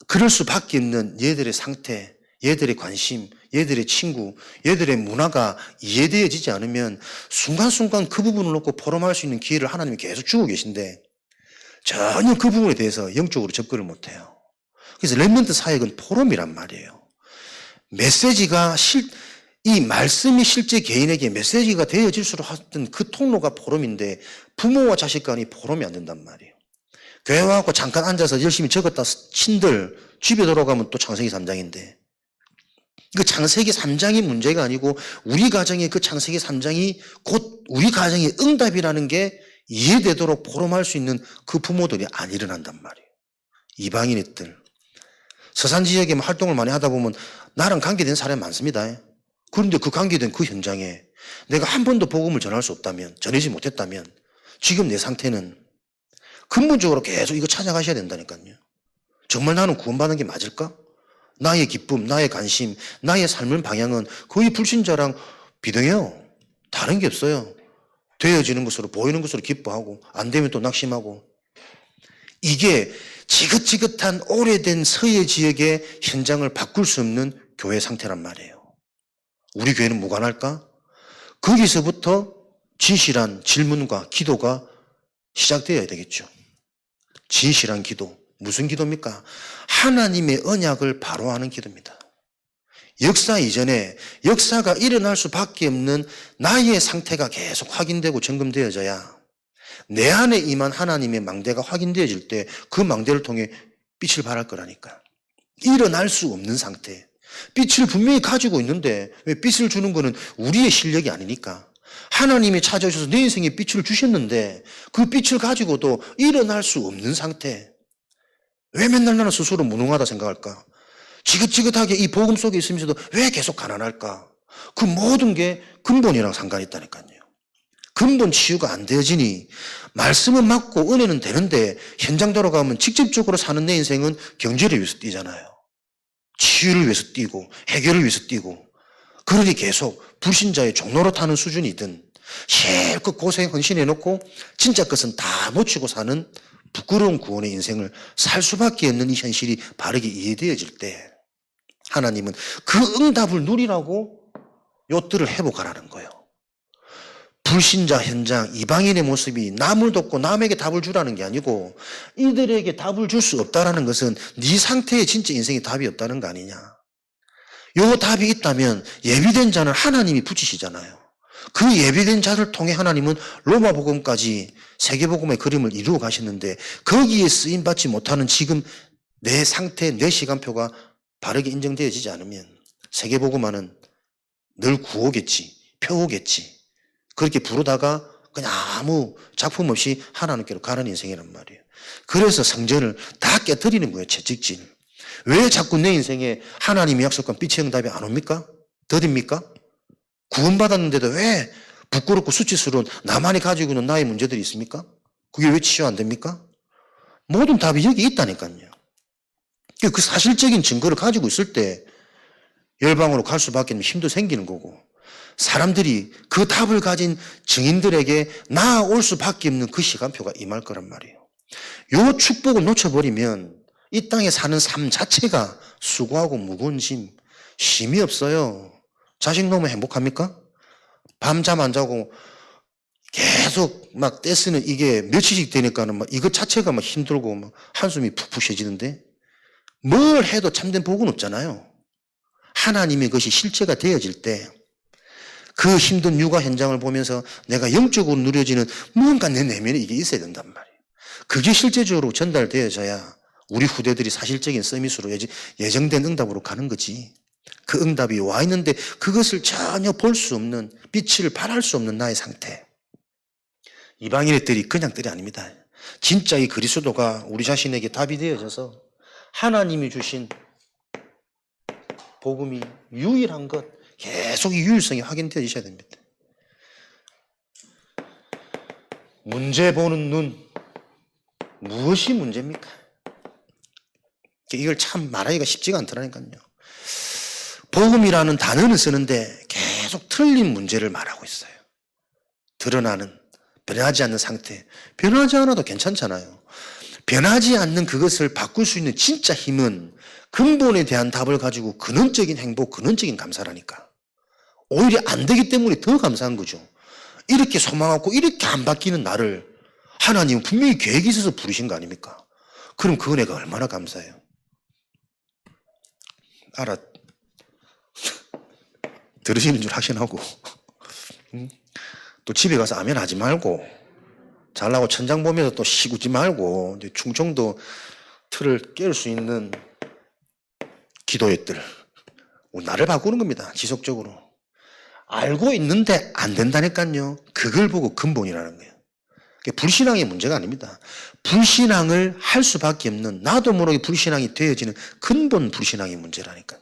그럴 수밖에 없는 얘들의 상태, 얘들의 관심, 얘들의 친구, 얘들의 문화가 이해되어지지 않으면 순간순간 그 부분을 놓고 포럼할 수 있는 기회를 하나님이 계속 주고 계신데 전혀 그 부분에 대해서 영적으로 접근을 못해요. 그래서 렘넌트 사역은 포럼이란 말이에요. 메시지가 이 말씀이 실제 개인에게 메시지가 되어질수록 하던 그 통로가 포럼인데 부모와 자식 간이 포럼이 안 된단 말이에요. 교회 와서 잠깐 앉아서 열심히 적었다 친들 집에 돌아가면 또 창세기 3장인데 그 창세기 3장이 문제가 아니고 우리 가정의 그 창세기 3장이 곧 우리 가정의 응답이라는 게 이해되도록 포럼할 수 있는 그 부모들이 안 일어난단 말이에요. 이방인들. 서산 지역에 활동을 많이 하다 보면 나랑 관계된 사람이 많습니다. 그런데 그 관계된 그 현장에 내가 한 번도 복음을 전할 수 없다면, 전하지 못했다면 지금 내 상태는 근본적으로 계속 이거 찾아가셔야 된다니까요. 정말 나는 구원받는 게 맞을까? 나의 기쁨, 나의 관심, 나의 삶의 방향은 거의 불신자랑 비등해요. 다른 게 없어요. 되어지는 것으로 보이는 것으로 기뻐하고 안 되면 또 낙심하고 이게 지긋지긋한 오래된 서예 지역의 현장을 바꿀 수 없는 교회 상태란 말이에요. 우리 교회는 무관할까? 거기서부터 진실한 질문과 기도가 시작되어야 되겠죠. 진실한 기도. 무슨 기도입니까? 하나님의 언약을 바로 하는 기도입니다. 역사 이전에 역사가 일어날 수밖에 없는 나의 상태가 계속 확인되고 점검되어져야 내 안에 임한 하나님의 망대가 확인되어질 때 그 망대를 통해 빛을 발할 거라니까. 일어날 수 없는 상태. 빛을 분명히 가지고 있는데 왜 빛을 주는 거는 우리의 실력이 아니니까. 하나님이 찾아오셔서 내 인생에 빛을 주셨는데 그 빛을 가지고도 일어날 수 없는 상태. 왜 맨날 나는 스스로 무능하다 생각할까? 지긋지긋하게 이 복음 속에 있으면서도 왜 계속 가난할까? 그 모든 게 근본이랑 상관이 있다니까요. 근본 치유가 안 되어지니 말씀은 맞고 은혜는 되는데 현장 돌아가면 직접적으로 사는 내 인생은 경제를 위해서 뛰잖아요. 치유를 위해서 뛰고 해결을 위해서 뛰고 그러니 계속 불신자의 종로로 타는 수준이든 실컷 고생 헌신해놓고 진짜 것은 다 놓치고 사는 부끄러운 구원의 인생을 살 수밖에 없는 이 현실이 바르게 이해되어질 때 하나님은 그 응답을 누리라고 요들을 회복하라는 거예요. 불신자 현장, 이방인의 모습이 남을 돕고 남에게 답을 주라는 게 아니고 이들에게 답을 줄 수 없다는 것은 네 상태에 진짜 인생에 답이 없다는 거 아니냐. 요 답이 있다면 예비된 자는 하나님이 붙이시잖아요. 그 예비된 자를 통해 하나님은 로마복음까지 세계복음의 그림을 이루어 가셨는데 거기에 쓰임받지 못하는 지금 내 상태, 내 시간표가 바르게 인정되어지지 않으면 세계복음화는 늘 구호겠지, 표호겠지. 그렇게 부르다가 그냥 아무 작품 없이 하나님께로 가는 인생이란 말이에요. 그래서 성전을 다 깨뜨리는 거예요, 채찍질. 왜 자꾸 내 인생에 하나님이 약속한 빛의 응답이 안 옵니까? 더딥니까? 구원받았는데도 왜 부끄럽고 수치스러운 나만이 가지고 있는 나의 문제들이 있습니까? 그게 왜 치유 안 됩니까? 모든 답이 여기 있다니까요. 그 사실적인 증거를 가지고 있을 때 열방으로 갈 수밖에 없는 힘도 생기는 거고 사람들이 그 답을 가진 증인들에게 나아올 수밖에 없는 그 시간표가 임할 거란 말이에요. 요 축복을 놓쳐버리면 이 땅에 사는 삶 자체가 수고하고 무거운 짐, 쉼이 없어요. 자식 놓으면 행복합니까? 밤잠 안 자고 계속 막 떼쓰는 이게 며칠씩 되니까는 막 이것 자체가 막 힘들고 막 한숨이 푹푹 쉬어지는데 뭘 해도 참된 복은 없잖아요. 하나님의 것이 실체가 되어질 때 그 힘든 육아 현장을 보면서 내가 영적으로 누려지는 뭔가 내 내면에 이게 있어야 된단 말이에요. 그게 실제적으로 전달되어져야 우리 후대들이 사실적인 서밋으로 예정된 응답으로 가는 거지. 그 응답이 와 있는데 그것을 전혀 볼 수 없는, 빛을 발할 수 없는 나의 상태. 이방인의 뜰이 그냥 뜰이 아닙니다. 진짜 이 그리스도가 우리 자신에게 답이 되어져서 하나님이 주신 복음이 유일한 것, 계속 이 유일성이 확인되어지셔야 됩니다. 문제 보는 눈, 무엇이 문제입니까? 이걸 참 말하기가 쉽지가 않더라니까요. 복음이라는 단어는 쓰는데 계속 틀린 문제를 말하고 있어요. 드러나는, 변하지 않는 상태. 변하지 않아도 괜찮잖아요. 변하지 않는 그것을 바꿀 수 있는 진짜 힘은 근본에 대한 답을 가지고 근원적인 행복, 근원적인 감사라니까. 오히려 안 되기 때문에 더 감사한 거죠. 이렇게 소망하고 이렇게 안 바뀌는 나를 하나님은 분명히 계획이 있어서 부르신 거 아닙니까? 그럼 그 은혜가 얼마나 감사해요. 들으시는 줄 확신하고 또 집에 가서 아멘 하지 말고 잘나고 천장 보면서 또 시구지 말고 충청도 틀을 깰 수 있는 기도의 뜰. 나를 바꾸는 겁니다. 지속적으로. 알고 있는데 안 된다니까요. 그걸 보고 근본이라는 거예요. 불신앙의 문제가 아닙니다. 불신앙을 할 수밖에 없는 나도 모르게 불신앙이 되어지는 근본 불신앙의 문제라니까요.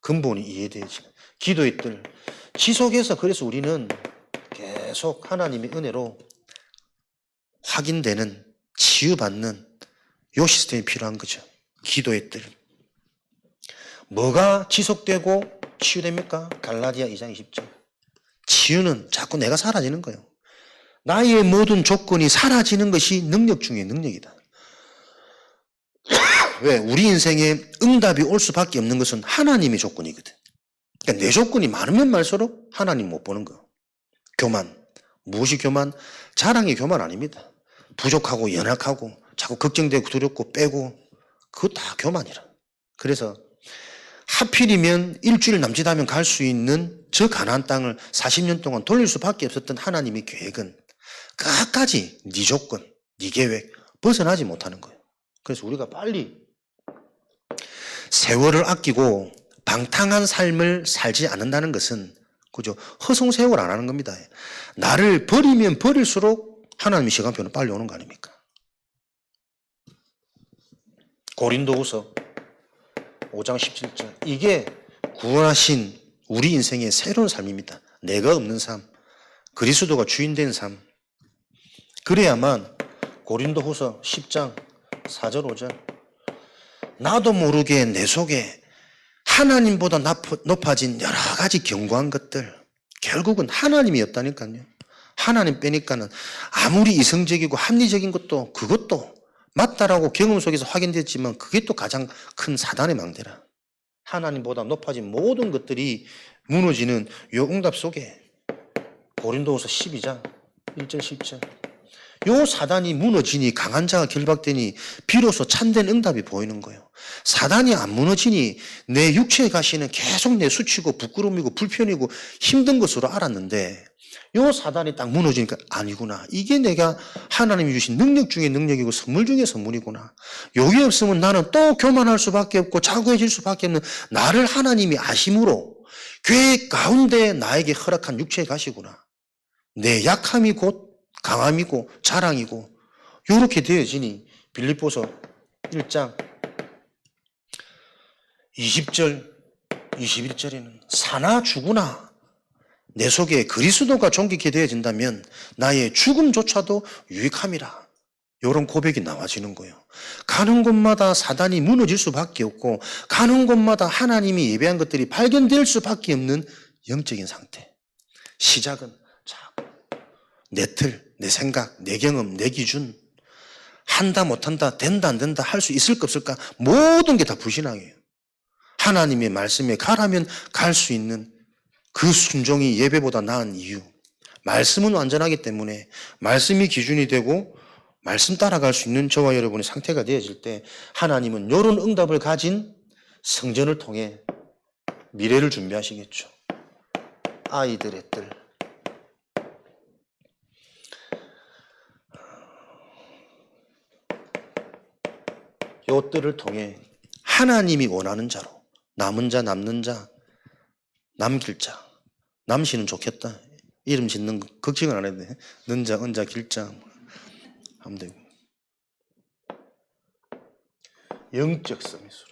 근본이 이해되어지는 기도의 뜰. 지속해서 그래서 우리는 계속 하나님의 은혜로 확인되는 치유받는 요 시스템이 필요한 거죠. 기도의 뜰. 뭐가 지속되고 치유됩니까? 갈라디아 2장 20절. 치유는 자꾸 내가 사라지는 거예요. 나의 모든 조건이 사라지는 것이 능력 중에 능력이다. 왜? 우리 인생에 응답이 올 수밖에 없는 것은 하나님의 조건이거든. 그러니까 내 조건이 많으면 많을수록 하나님 못 보는 거. 교만. 무엇이 교만? 자랑이 교만 아닙니다. 부족하고 연약하고 자꾸 걱정되고 두렵고 빼고 그거 다 교만이라. 그래서 하필이면 일주일 남짓하면 갈 수 있는 저 가나안 땅을 40년 동안 돌릴 수밖에 없었던 하나님의 계획은 끝까지 네 조건, 네 계획 벗어나지 못하는 거예요. 그래서 우리가 빨리 세월을 아끼고 방탕한 삶을 살지 않는다는 것은 그죠? 허송세월 안 하는 겁니다. 나를 버리면 버릴수록 하나님의 시간표는 빨리 오는 거 아닙니까? 고린도후서 5장 17절. 이게 구원하신 우리 인생의 새로운 삶입니다. 내가 없는 삶, 그리스도가 주인된 삶. 그래야만 고린도후서 10장 4절 5절. 나도 모르게 내 속에 하나님보다 높아진 여러 가지 견고한 것들, 결국은 하나님이 없다니까요. 하나님 빼니까는 아무리 이성적이고 합리적인 것도 그것도 맞다라고 경험 속에서 확인됐지만 그게 또 가장 큰 사단의 망대라. 하나님보다 높아진 모든 것들이 무너지는 요 응답 속에 고린도후서 12장 1절 10절. 요 사단이 무너지니 강한 자가 결박되니 비로소 참된 응답이 보이는 거예요. 사단이 안 무너지니 내 육체의 가시는 계속 내수치고 부끄러움이고 불편이고 힘든 것으로 알았는데 요 사단이 딱 무너지니까 아니구나. 이게 내가 하나님이 주신 능력 중에 능력이고 선물 중에 선물이구나. 여기 없으면 나는 또 교만할 수밖에 없고 자고해질 수밖에 없는 나를 하나님이 아심으로 계획 가운데 나에게 허락한 육체의 가시구나. 내 약함이 곧 강함이고 자랑이고 이렇게 되어지니 빌립보서 1장 20절 21절에는 사나 죽으나 내 속에 그리스도가 존귀케 되어진다면 나의 죽음조차도 유익함이라. 이런 고백이 나와지는 거예요. 가는 곳마다 사단이 무너질 수밖에 없고 가는 곳마다 하나님이 예배한 것들이 발견될 수밖에 없는 영적인 상태. 시작은 내 틀, 내 생각, 내 경험, 내 기준, 한다 못한다, 된다 안 된다, 할 수 있을까 없을까, 모든 게 다 불신앙이에요. 하나님의 말씀에 가라면 갈 수 있는 그 순종이 예배보다 나은 이유. 말씀은 완전하기 때문에 말씀이 기준이 되고 말씀 따라갈 수 있는 저와 여러분의 상태가 되어질 때 하나님은 이런 응답을 가진 성전을 통해 미래를 준비하시겠죠. 아이들의 뜰. 요 뜰을 통해 하나님이 원하는 자로 남은 자, 남는 자, 남길 자. 남시는 좋겠다. 이름 짓는 거 걱정은 안 해도 돼. 는자, 은자, 길자 하면 되고. 영적 서밋으로,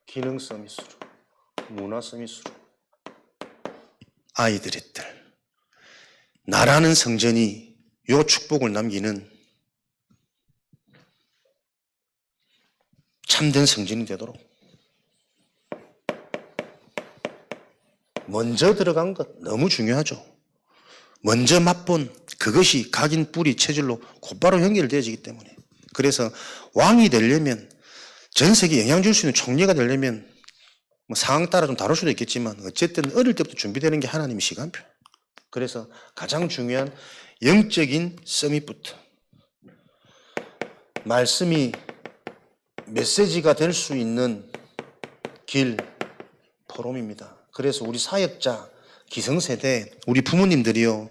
기능 서밋으로, 문화 서밋으로. 아이들의 뜰. 나라는 성전이 요 축복을 남기는 참된 성전이 되도록 먼저 들어간 것 너무 중요하죠. 먼저 맛본 그것이 각인 뿌리 체질로 곧바로 연결되어지기 때문에. 그래서 왕이 되려면 전 세계에 영향 줄 수 있는 총리가 되려면 뭐 상황 따라 좀 다를 수도 있겠지만 어쨌든 어릴 때부터 준비되는 게 하나님의 시간표. 그래서 가장 중요한 영적인 서밋부터 말씀이 메시지가 될 수 있는 길, 포럼입니다. 그래서 우리 사역자, 기성세대, 우리 부모님들이요,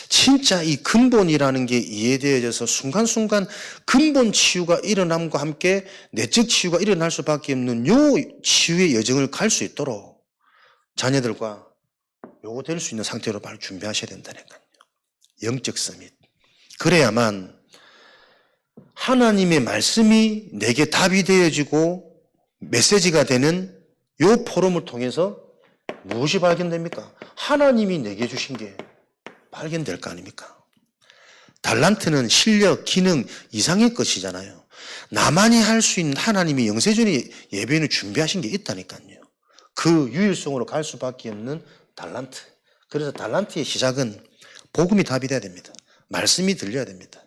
진짜 이 근본이라는 게 이해되어져서 순간순간 근본 치유가 일어남과 함께 내적 치유가 일어날 수밖에 없는 요 치유의 여정을 갈 수 있도록 자녀들과 요거 될 수 있는 상태로 바로 준비하셔야 된다니까요. 영적 서밋. 그래야만 하나님의 말씀이 내게 답이 되어지고 메시지가 되는 요 포럼을 통해서 무엇이 발견됩니까? 하나님이 내게 주신 게 발견될 거 아닙니까? 달란트는 실력, 기능 이상의 것이잖아요. 나만이 할 수 있는 하나님이 영세전에 예배는 준비하신 게 있다니까요. 그 유일성으로 갈 수밖에 없는 달란트. 그래서 달란트의 시작은 복음이 답이 돼야 됩니다. 말씀이 들려야 됩니다.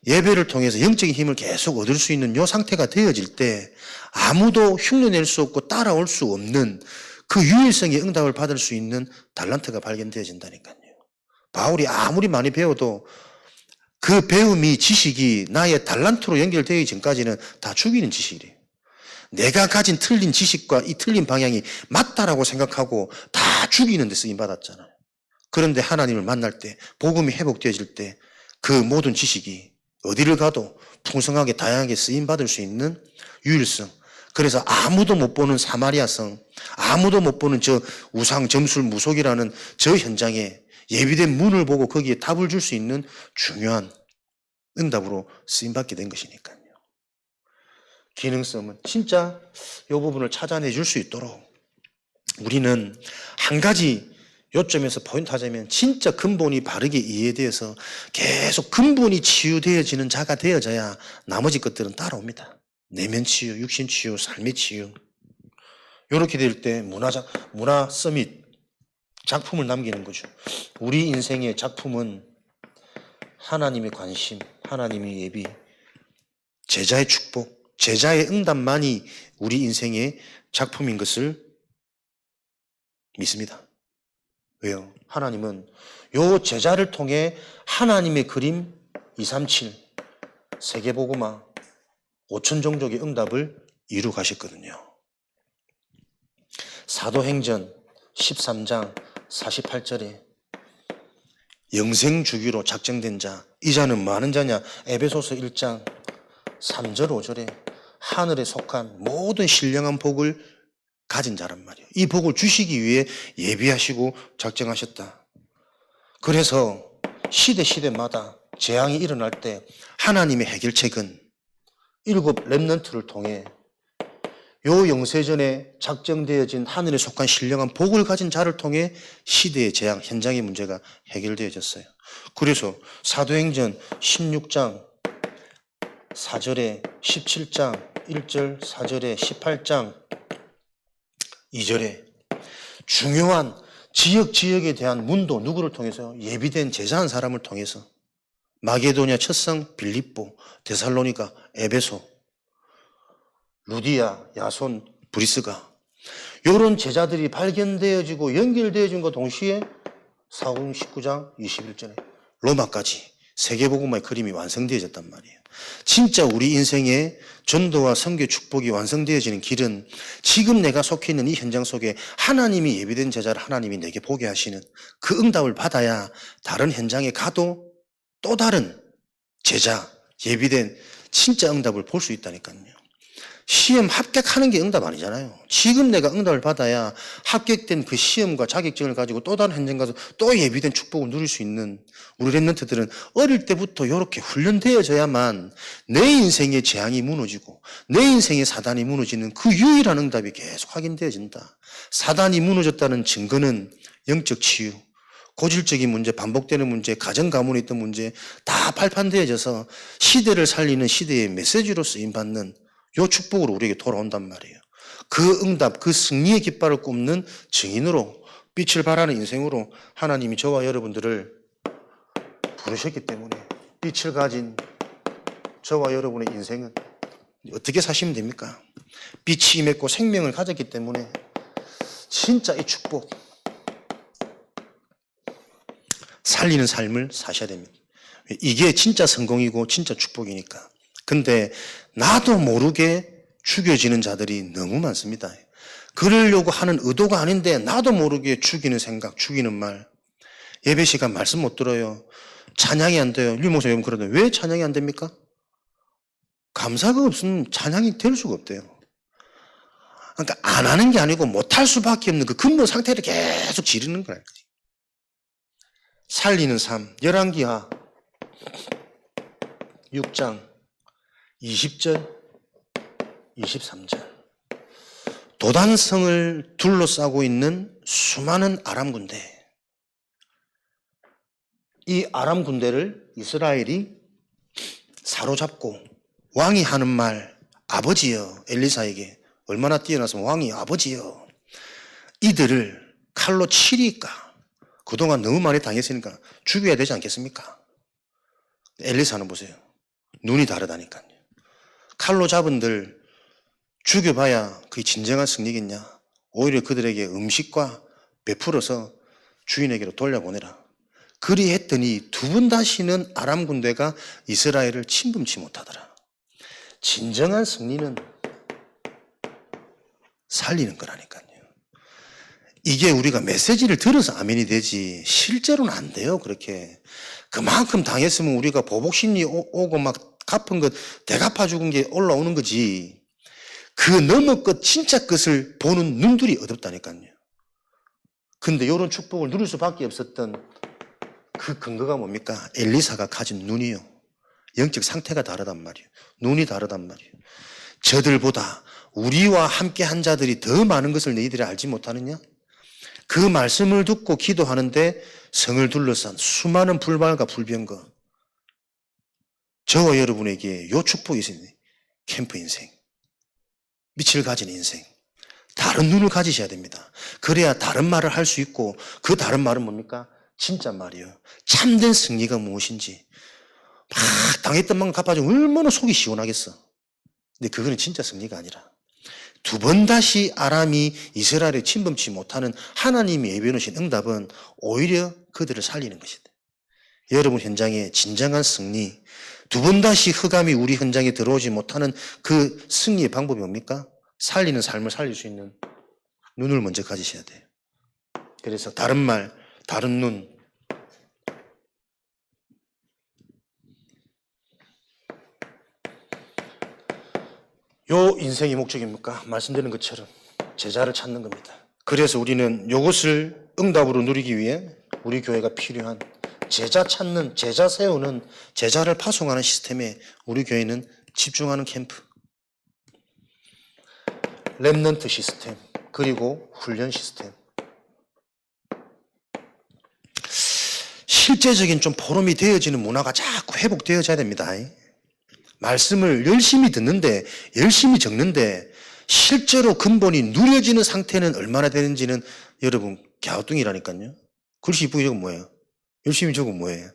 예배를 통해서 영적인 힘을 계속 얻을 수 있는 요 상태가 되어질 때 아무도 흉내낼 수 없고 따라올 수 없는 그 유일성의 응답을 받을 수 있는 달란트가 발견되어진다니까요. 바울이 아무리 많이 배워도 그 배움이 지식이 나의 달란트로 연결되기 전까지는 다 죽이는 지식이래요. 내가 가진 틀린 지식과 이 틀린 방향이 맞다라고 생각하고 다 죽이는 데 쓰임받았잖아요. 그런데 하나님을 만날 때 복음이 회복되어질 때 그 모든 지식이 어디를 가도 풍성하게 다양하게 쓰임받을 수 있는 유일성. 그래서 아무도 못 보는 사마리아성, 아무도 못 보는 저 우상 점술 무속이라는 저 현장에 예비된 문을 보고 거기에 답을 줄 수 있는 중요한 응답으로 쓰임받게 된 것이니까요. 기능성은 진짜 이 부분을 찾아내 줄 수 있도록 우리는 한 가지 요점에서 포인트 하자면 진짜 근본이 바르게 이해되어서 계속 근본이 치유되어지는 자가 되어져야 나머지 것들은 따라옵니다. 내면 치유, 육신 치유, 삶의 치유. 이렇게 될 때 문화 서밋 작품을 남기는 거죠. 우리 인생의 작품은 하나님의 관심, 하나님의 예비, 제자의 축복, 제자의 응답만이 우리 인생의 작품인 것을 믿습니다. 왜요? 하나님은 요 제자를 통해 하나님의 그림 237 세계복음화 5천 종족의 응답을 이루 가셨거든요. 사도행전 13장 48절에 영생주기로 작정된 자, 이 자는 많은 자냐? 에베소서 1장 3절 5절에 하늘에 속한 모든 신령한 복을 가진 자란 말이에요. 이 복을 주시기 위해 예비하시고 작정하셨다. 그래서 시대마다 재앙이 일어날 때 하나님의 해결책은 7 렘넌트를 통해 요 영세전에 작정되어진 하늘에 속한 신령한 복을 가진 자를 통해 시대의 재앙, 현장의 문제가 해결되어졌어요. 그래서 사도행전 16장 4절에 17장 1절 4절에 18장 2절에 중요한 지역에 대한 문도 누구를 통해서 예비된 제자 한 사람을 통해서 마게도냐 첫성 빌립보, 데살로니가, 에베소, 루디아, 야손, 브리스가 이런 제자들이 발견되어지고 연결되어진 것 동시에 사도행전 19장 21절에 로마까지 세계복음화의 그림이 완성되어졌단 말이에요. 진짜 우리 인생의 전도와 선교 축복이 완성되어지는 길은 지금 내가 속해 있는 이 현장 속에 하나님이 예비된 제자를 하나님이 내게 보게 하시는 그 응답을 받아야 다른 현장에 가도 또 다른 제자, 예비된 진짜 응답을 볼 수 있다니까요. 시험 합격하는 게 응답 아니잖아요. 지금 내가 응답을 받아야 합격된 그 시험과 자격증을 가지고 또 다른 현장 가서 또 예비된 축복을 누릴 수 있는 우리 렘넌트들은 어릴 때부터 이렇게 훈련되어져야만 내 인생의 재앙이 무너지고 내 인생의 사단이 무너지는 그 유일한 응답이 계속 확인되어진다. 사단이 무너졌다는 증거는 영적 치유, 고질적인 문제, 반복되는 문제, 가정 가문에 있던 문제 다 발판되어져서 시대를 살리는 시대의 메시지로 쓰임받는 요 축복으로 우리에게 돌아온단 말이에요. 그 응답, 그 승리의 깃발을 꼽는 증인으로 빛을 발하는 인생으로 하나님이 저와 여러분들을 부르셨기 때문에 빛을 가진 저와 여러분의 인생은 어떻게 사시면 됩니까? 빛이 임했고 생명을 가졌기 때문에 진짜 이 축복 살리는 삶을 사셔야 됩니다. 이게 진짜 성공이고 진짜 축복이니까. 근데 나도 모르게 죽여지는 자들이 너무 많습니다. 그러려고 하는 의도가 아닌데 나도 모르게 죽이는 생각, 죽이는 말. 예배 시간 말씀 못 들어요. 찬양이 안 돼요. 류목사 여러분 그러는데 왜 찬양이 안 됩니까? 감사가 없으면 찬양이 될 수가 없대요. 그러니까 안 하는 게 아니고 못할 수밖에 없는 그 근본 상태를 계속 지르는 거예요. 살리는 삶. 열왕기하 6장 20절, 23절. 도단성을 둘러싸고 있는 수많은 아람 군대. 이 아람 군대를 이스라엘이 사로잡고 왕이 하는 말, 아버지여, 엘리사에게 얼마나 뛰어나서 왕이 아버지여. 이들을 칼로 치리까? 그동안 너무 많이 당했으니까 죽여야 되지 않겠습니까? 엘리사는 보세요. 눈이 다르다니까요. 칼로 잡은들 죽여봐야 그게 진정한 승리겠냐. 오히려 그들에게 음식과 베풀어서 주인에게로 돌려보내라. 그리했더니 두 번 다시는 아람 군대가 이스라엘을 침범치 못하더라. 진정한 승리는 살리는 거라니까요. 이게 우리가 메시지를 들어서 아멘이 되지 실제로는 안 돼요. 그렇게 그만큼 당했으면 우리가 보복심리 오고 막 갚은 것 대갚아 죽은 게 올라오는 거지. 그 너머 것 진짜 것을 보는 눈들이 어둡다니까요. 근데 이런 축복을 누릴 수밖에 없었던 그 근거가 뭡니까? 엘리사가 가진 눈이요. 영적 상태가 다르단 말이에요. 눈이 다르단 말이에요. 저들보다 우리와 함께 한 자들이 더 많은 것을 너희들이 알지 못하느냐? 그 말씀을 듣고 기도하는데 성을 둘러싼 수많은 불말과 불병거. 저와 여러분에게 요 축복이 있습니다. 캠프 인생. 빛을 가진 인생. 다른 눈을 가지셔야 됩니다. 그래야 다른 말을 할 수 있고 그 다른 말은 뭡니까? 진짜 말이에요. 참된 승리가 무엇인지. 막 당했던 만큼 갚아주면 얼마나 속이 시원하겠어. 근데 그거는 진짜 승리가 아니라 두 번 다시 아람이 이스라엘에 침범치 못하는 하나님이 예비해 놓으신 응답은 오히려 그들을 살리는 것이다. 여러분 현장의 진정한 승리, 두 번 다시 흑암이 우리 현장에 들어오지 못하는 그 승리의 방법이 뭡니까? 살리는 삶을 살릴 수 있는 눈을 먼저 가지셔야 돼요. 그래서 다른 말, 다른 눈. 요 인생의 목적입니까? 말씀드린 것처럼 제자를 찾는 겁니다. 그래서 우리는 이것을 응답으로 누리기 위해 우리 교회가 필요한 제자 찾는, 제자 세우는, 제자를 파송하는 시스템에 우리 교회는 집중하는 캠프, 렘넌트 시스템, 그리고 훈련 시스템. 실제적인 좀 포럼이 되어지는 문화가 자꾸 회복되어져야 됩니다. 말씀을 열심히 듣는데, 열심히 적는데 실제로 근본이 누려지는 상태는 얼마나 되는지는 여러분 갸우뚱이라니까요. 글씨 이쁘게 적으면 뭐예요? 열심히 적으면 뭐예요?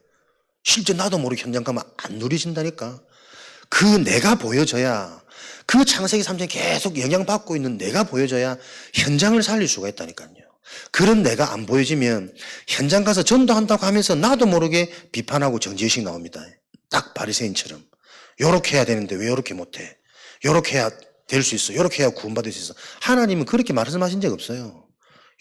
실제 나도 모르게 현장 가면 안 누려진다니까. 그 내가 보여져야, 그 창세기 3장에 계속 영향받고 있는 내가 보여져야 현장을 살릴 수가 있다니까요. 그런 내가 안 보여지면 현장 가서 전도한다고 하면서 나도 모르게 비판하고 정죄의식 나옵니다. 딱 바리새인처럼. 요렇게 해야 되는데 왜 요렇게 못해? 요렇게 해야 될 수 있어. 요렇게 해야 구원받을 수 있어. 하나님은 그렇게 말씀하신 적 없어요.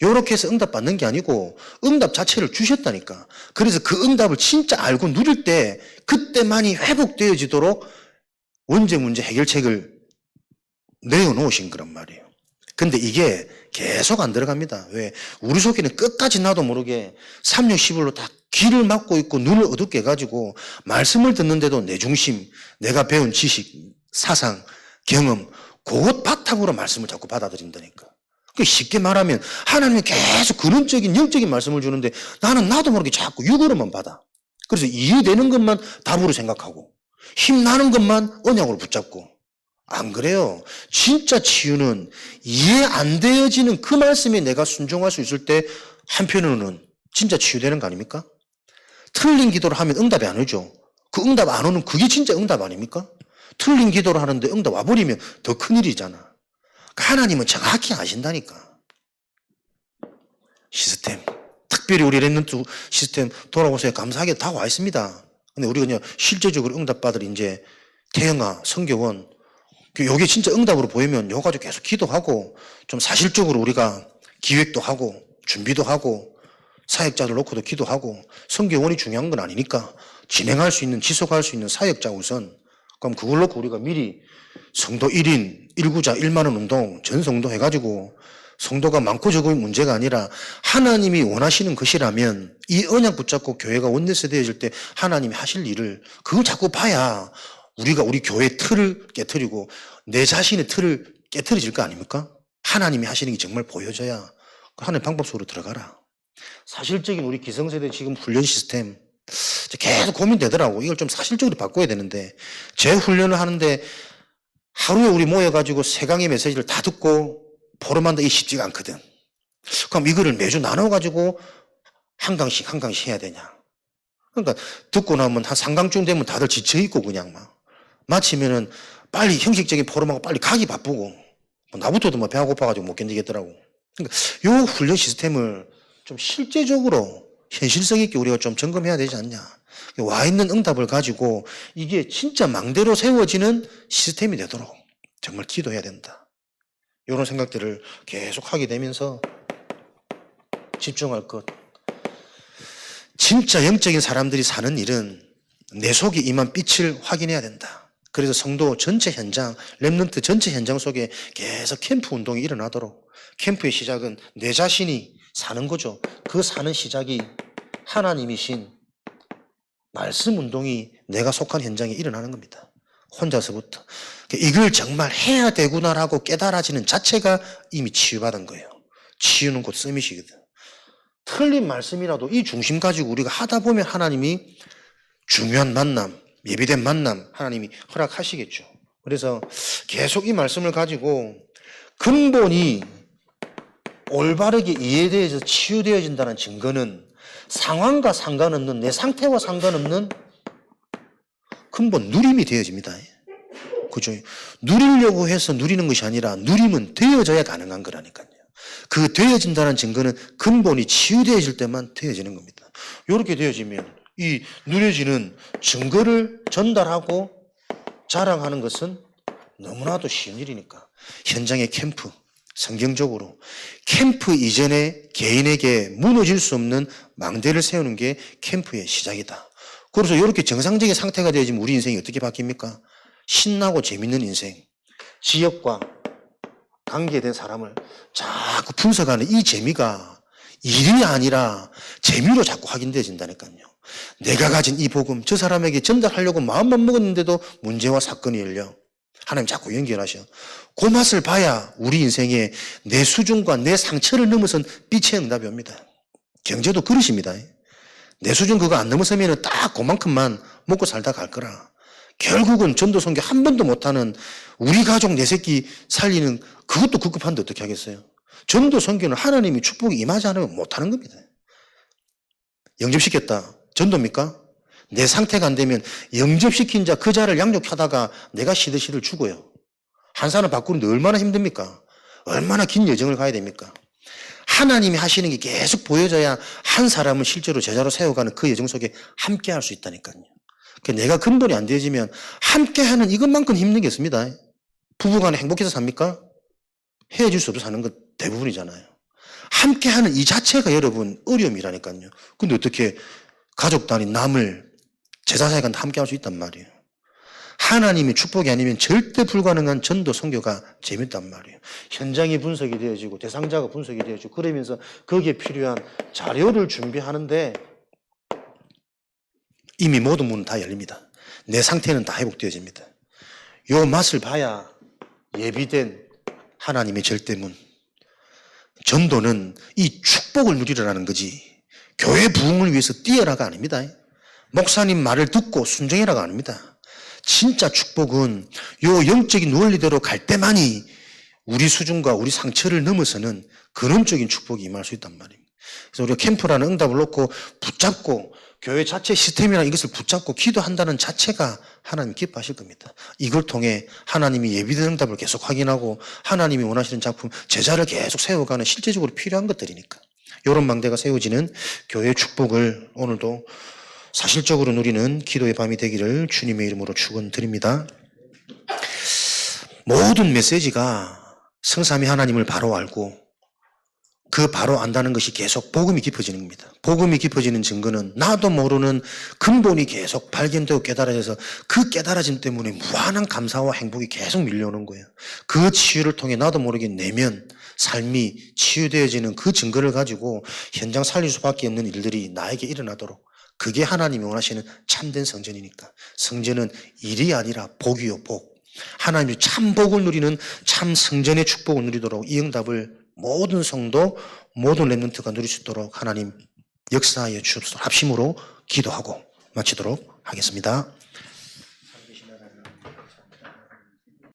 요렇게 해서 응답 받는 게 아니고 응답 자체를 주셨다니까. 그래서 그 응답을 진짜 알고 누릴 때 그때만이 회복되어지도록 원죄 문제 해결책을 내어놓으신 거란 말이에요. 근데 이게 계속 안 들어갑니다. 왜? 우리 속에는 끝까지 나도 모르게 3, 6, 10일로 다 귀를 막고 있고 눈을 어둡게 해가지고 말씀을 듣는데도 내 중심, 내가 배운 지식, 사상, 경험, 그것 바탕으로 말씀을 자꾸 받아들인다니까. 쉽게 말하면 하나님이 계속 근원적인 영적인 말씀을 주는데 나는 나도 모르게 자꾸 육으로만 받아. 그래서 이해되는 것만 답으로 생각하고 힘나는 것만 언약으로 붙잡고. 안 그래요. 진짜 치유는 이해 안 되어지는 그 말씀에 내가 순종할 수 있을 때 한편으로는 진짜 치유되는 거 아닙니까? 틀린 기도를 하면 응답이 안 오죠. 그 응답 안 오는 그게 진짜 응답 아닙니까? 틀린 기도를 하는데 응답 와버리면 더 큰일이잖아. 하나님은 정확히 아신다니까. 시스템. 특별히 우리 렘넌트 시스템 돌아오세요. 감사하게 다 와 있습니다. 근데 우리가 그냥 실제적으로 응답받을 이제 태영아, 성교원, 요게 진짜 응답으로 보이면 요 가지고 계속 기도하고 좀 사실적으로 우리가 기획도 하고 준비도 하고 사역자들 놓고도 기도하고 성교원이 중요한 건 아니니까 진행할 수 있는, 지속할 수 있는 사역자 우선. 그럼 그걸 놓고 우리가 미리 성도 1인 1구자 1만 원 운동 전 성도 해가지고 성도가 많고 적음이 문제가 아니라 하나님이 원하시는 것이라면 이 언약 붙잡고 교회가 원내스 되어질 때 하나님이 하실 일을 그걸 자꾸 봐야 우리가 우리 교회의 틀을 깨트리고 내 자신의 틀을 깨트려질 거 아닙니까? 하나님이 하시는 게 정말 보여져야 하나님 방법 속으로 들어가라. 사실적인 우리 기성세대 지금 훈련 시스템 계속 고민되더라고. 이걸 좀 사실적으로 바꿔야 되는데 제 훈련을 하는데 하루에 우리 모여가지고 세 강의 메시지를 다 듣고 포럼한다 이 쉽지가 않거든. 그럼 이거를 매주 나눠가지고 한 강씩 해야 되냐. 그러니까 듣고 나면 한 3강쯤 되면 다들 지쳐있고 그냥 막 마치면은 빨리 형식적인 포럼하고 빨리 가기 바쁘고 나부터도 뭐 배가 고파가지고 못 견디겠더라고. 그러니까 요 훈련 시스템을 좀 실제적으로 현실성 있게 우리가 좀 점검해야 되지 않냐. 와 있는 응답을 가지고 이게 진짜 망대로 세워지는 시스템이 되도록 정말 기도해야 된다. 이런 생각들을 계속 하게 되면서 집중할 것. 진짜 영적인 사람들이 사는 일은 내 속에 임한 빛을 확인해야 된다. 그래서 성도 전체 현장, 렘넌트 전체 현장 속에 계속 캠프 운동이 일어나도록. 캠프의 시작은 내 자신이 사는 거죠. 그 사는 시작이 하나님이신 말씀 운동이 내가 속한 현장에 일어나는 겁니다. 혼자서부터. 이걸 정말 해야 되구나라고 깨달아지는 자체가 이미 치유받은 거예요. 치유는 곧 서밋이거든. 틀린 말씀이라도 이 중심 가지고 우리가 하다 보면 하나님이 중요한 만남, 예비된 만남 하나님이 허락하시겠죠. 그래서 계속 이 말씀을 가지고 근본이 올바르게 이해되어서 치유되어진다는 증거는 상황과 상관없는 내 상태와 상관없는 근본 누림이 되어집니다. 그죠? 누리려고 해서 누리는 것이 아니라 누리면 되어져야 가능한 거라니까요. 그 되어진다는 증거는 근본이 치유되어질 때만 되어지는 겁니다. 이렇게 되어지면 이 누려지는 증거를 전달하고 자랑하는 것은 너무나도 쉬운 일이니까 현장의 캠프, 성경적으로 캠프 이전에 개인에게 무너질 수 없는 망대를 세우는 게 캠프의 시작이다. 그래서 이렇게 정상적인 상태가 되어지면 우리 인생이 어떻게 바뀝니까? 신나고 재밌는 인생, 지역과 관계된 사람을 자꾸 분석하는 이 재미가 일이 아니라 재미로 자꾸 확인되어진다니까요. 내가 가진 이 복음, 저 사람에게 전달하려고 마음만 먹었는데도 문제와 사건이 열려. 하나님 자꾸 연결하셔. 그 맛을 봐야 우리 인생에 내 수준과 내 상처를 넘어선 빛의 응답이 옵니다. 경제도 그릇입니다. 내 수준 그거 안 넘어서면 딱 그만큼만 먹고 살다 갈 거라. 결국은 전도 선교 한 번도 못하는 우리 가족 내 새끼 살리는 그것도 급급한데 어떻게 하겠어요? 전도 선교는 하나님이 축복이 임하지 않으면 못하는 겁니다. 영접시켰다. 전도입니까? 내 상태가 안 되면 영접시킨 자 그 자를 양육하다가 내가 시들시들 죽어요. 한 사람 바꾸는데 얼마나 힘듭니까? 얼마나 긴 여정을 가야 됩니까? 하나님이 하시는 게 계속 보여져야 한 사람을 실제로 제자로 세워가는 그 여정 속에 함께 할 수 있다니까요. 내가 근본이 안 되어지면 함께 하는 이것만큼 힘든 게 있습니다. 부부간에 행복해서 삽니까? 헤어질 수 없어 사는 것 대부분이잖아요. 함께 하는 이 자체가 여러분 어려움이라니까요. 근데 어떻게 가족 단위 남을 제자 사역한테 함께 할 수 있단 말이에요. 하나님의 축복이 아니면 절대 불가능한 전도 선교가 재밌단 말이에요. 현장이 분석이 되어지고 대상자가 분석이 되어지고 그러면서 거기에 필요한 자료를 준비하는데 이미 모든 문은 다 열립니다. 내 상태는 다 회복되어집니다. 요 맛을 봐야 예비된 하나님의 절대문. 전도는 이 축복을 누리라는 거지 교회 부흥을 위해서 뛰어라가 아닙니다. 목사님 말을 듣고 순종해라가 아닙니다. 진짜 축복은 요 영적인 원리대로 갈 때만이 우리 수준과 우리 상처를 넘어서는 근원적인 축복이 임할 수 있단 말입니다. 그래서 우리가 캠프라는 응답을 놓고 붙잡고 교회 자체 시스템이나 이것을 붙잡고 기도한다는 자체가 하나님 기뻐하실 겁니다. 이걸 통해 하나님이 예비된 응답을 계속 확인하고 하나님이 원하시는 작품, 제자를 계속 세워가는 실제적으로 필요한 것들이니까 이런 망대가 세워지는 교회의 축복을 오늘도 사실적으로 누리는 기도의 밤이 되기를 주님의 이름으로 축원드립니다. 모든 메시지가 성삼위 하나님을 바로 알고 그 바로 안다는 것이 계속 복음이 깊어지는 겁니다. 복음이 깊어지는 증거는 나도 모르는 근본이 계속 발견되고 깨달아져서 그 깨달아짐 때문에 무한한 감사와 행복이 계속 밀려오는 거예요. 그 치유를 통해 나도 모르게 내면 삶이 치유되어지는 그 증거를 가지고 현장 살릴 수밖에 없는 일들이 나에게 일어나도록 그게 하나님이 원하시는 참된 성전이니까 성전은 일이 아니라 복이요 복. 하나님이 참 복을 누리는 참 성전의 축복을 누리도록 이 응답을 모든 성도, 모든 렘넌트가 누릴 수 있도록 하나님 역사하여 주옵소서 합심으로 기도하고 마치도록 하겠습니다.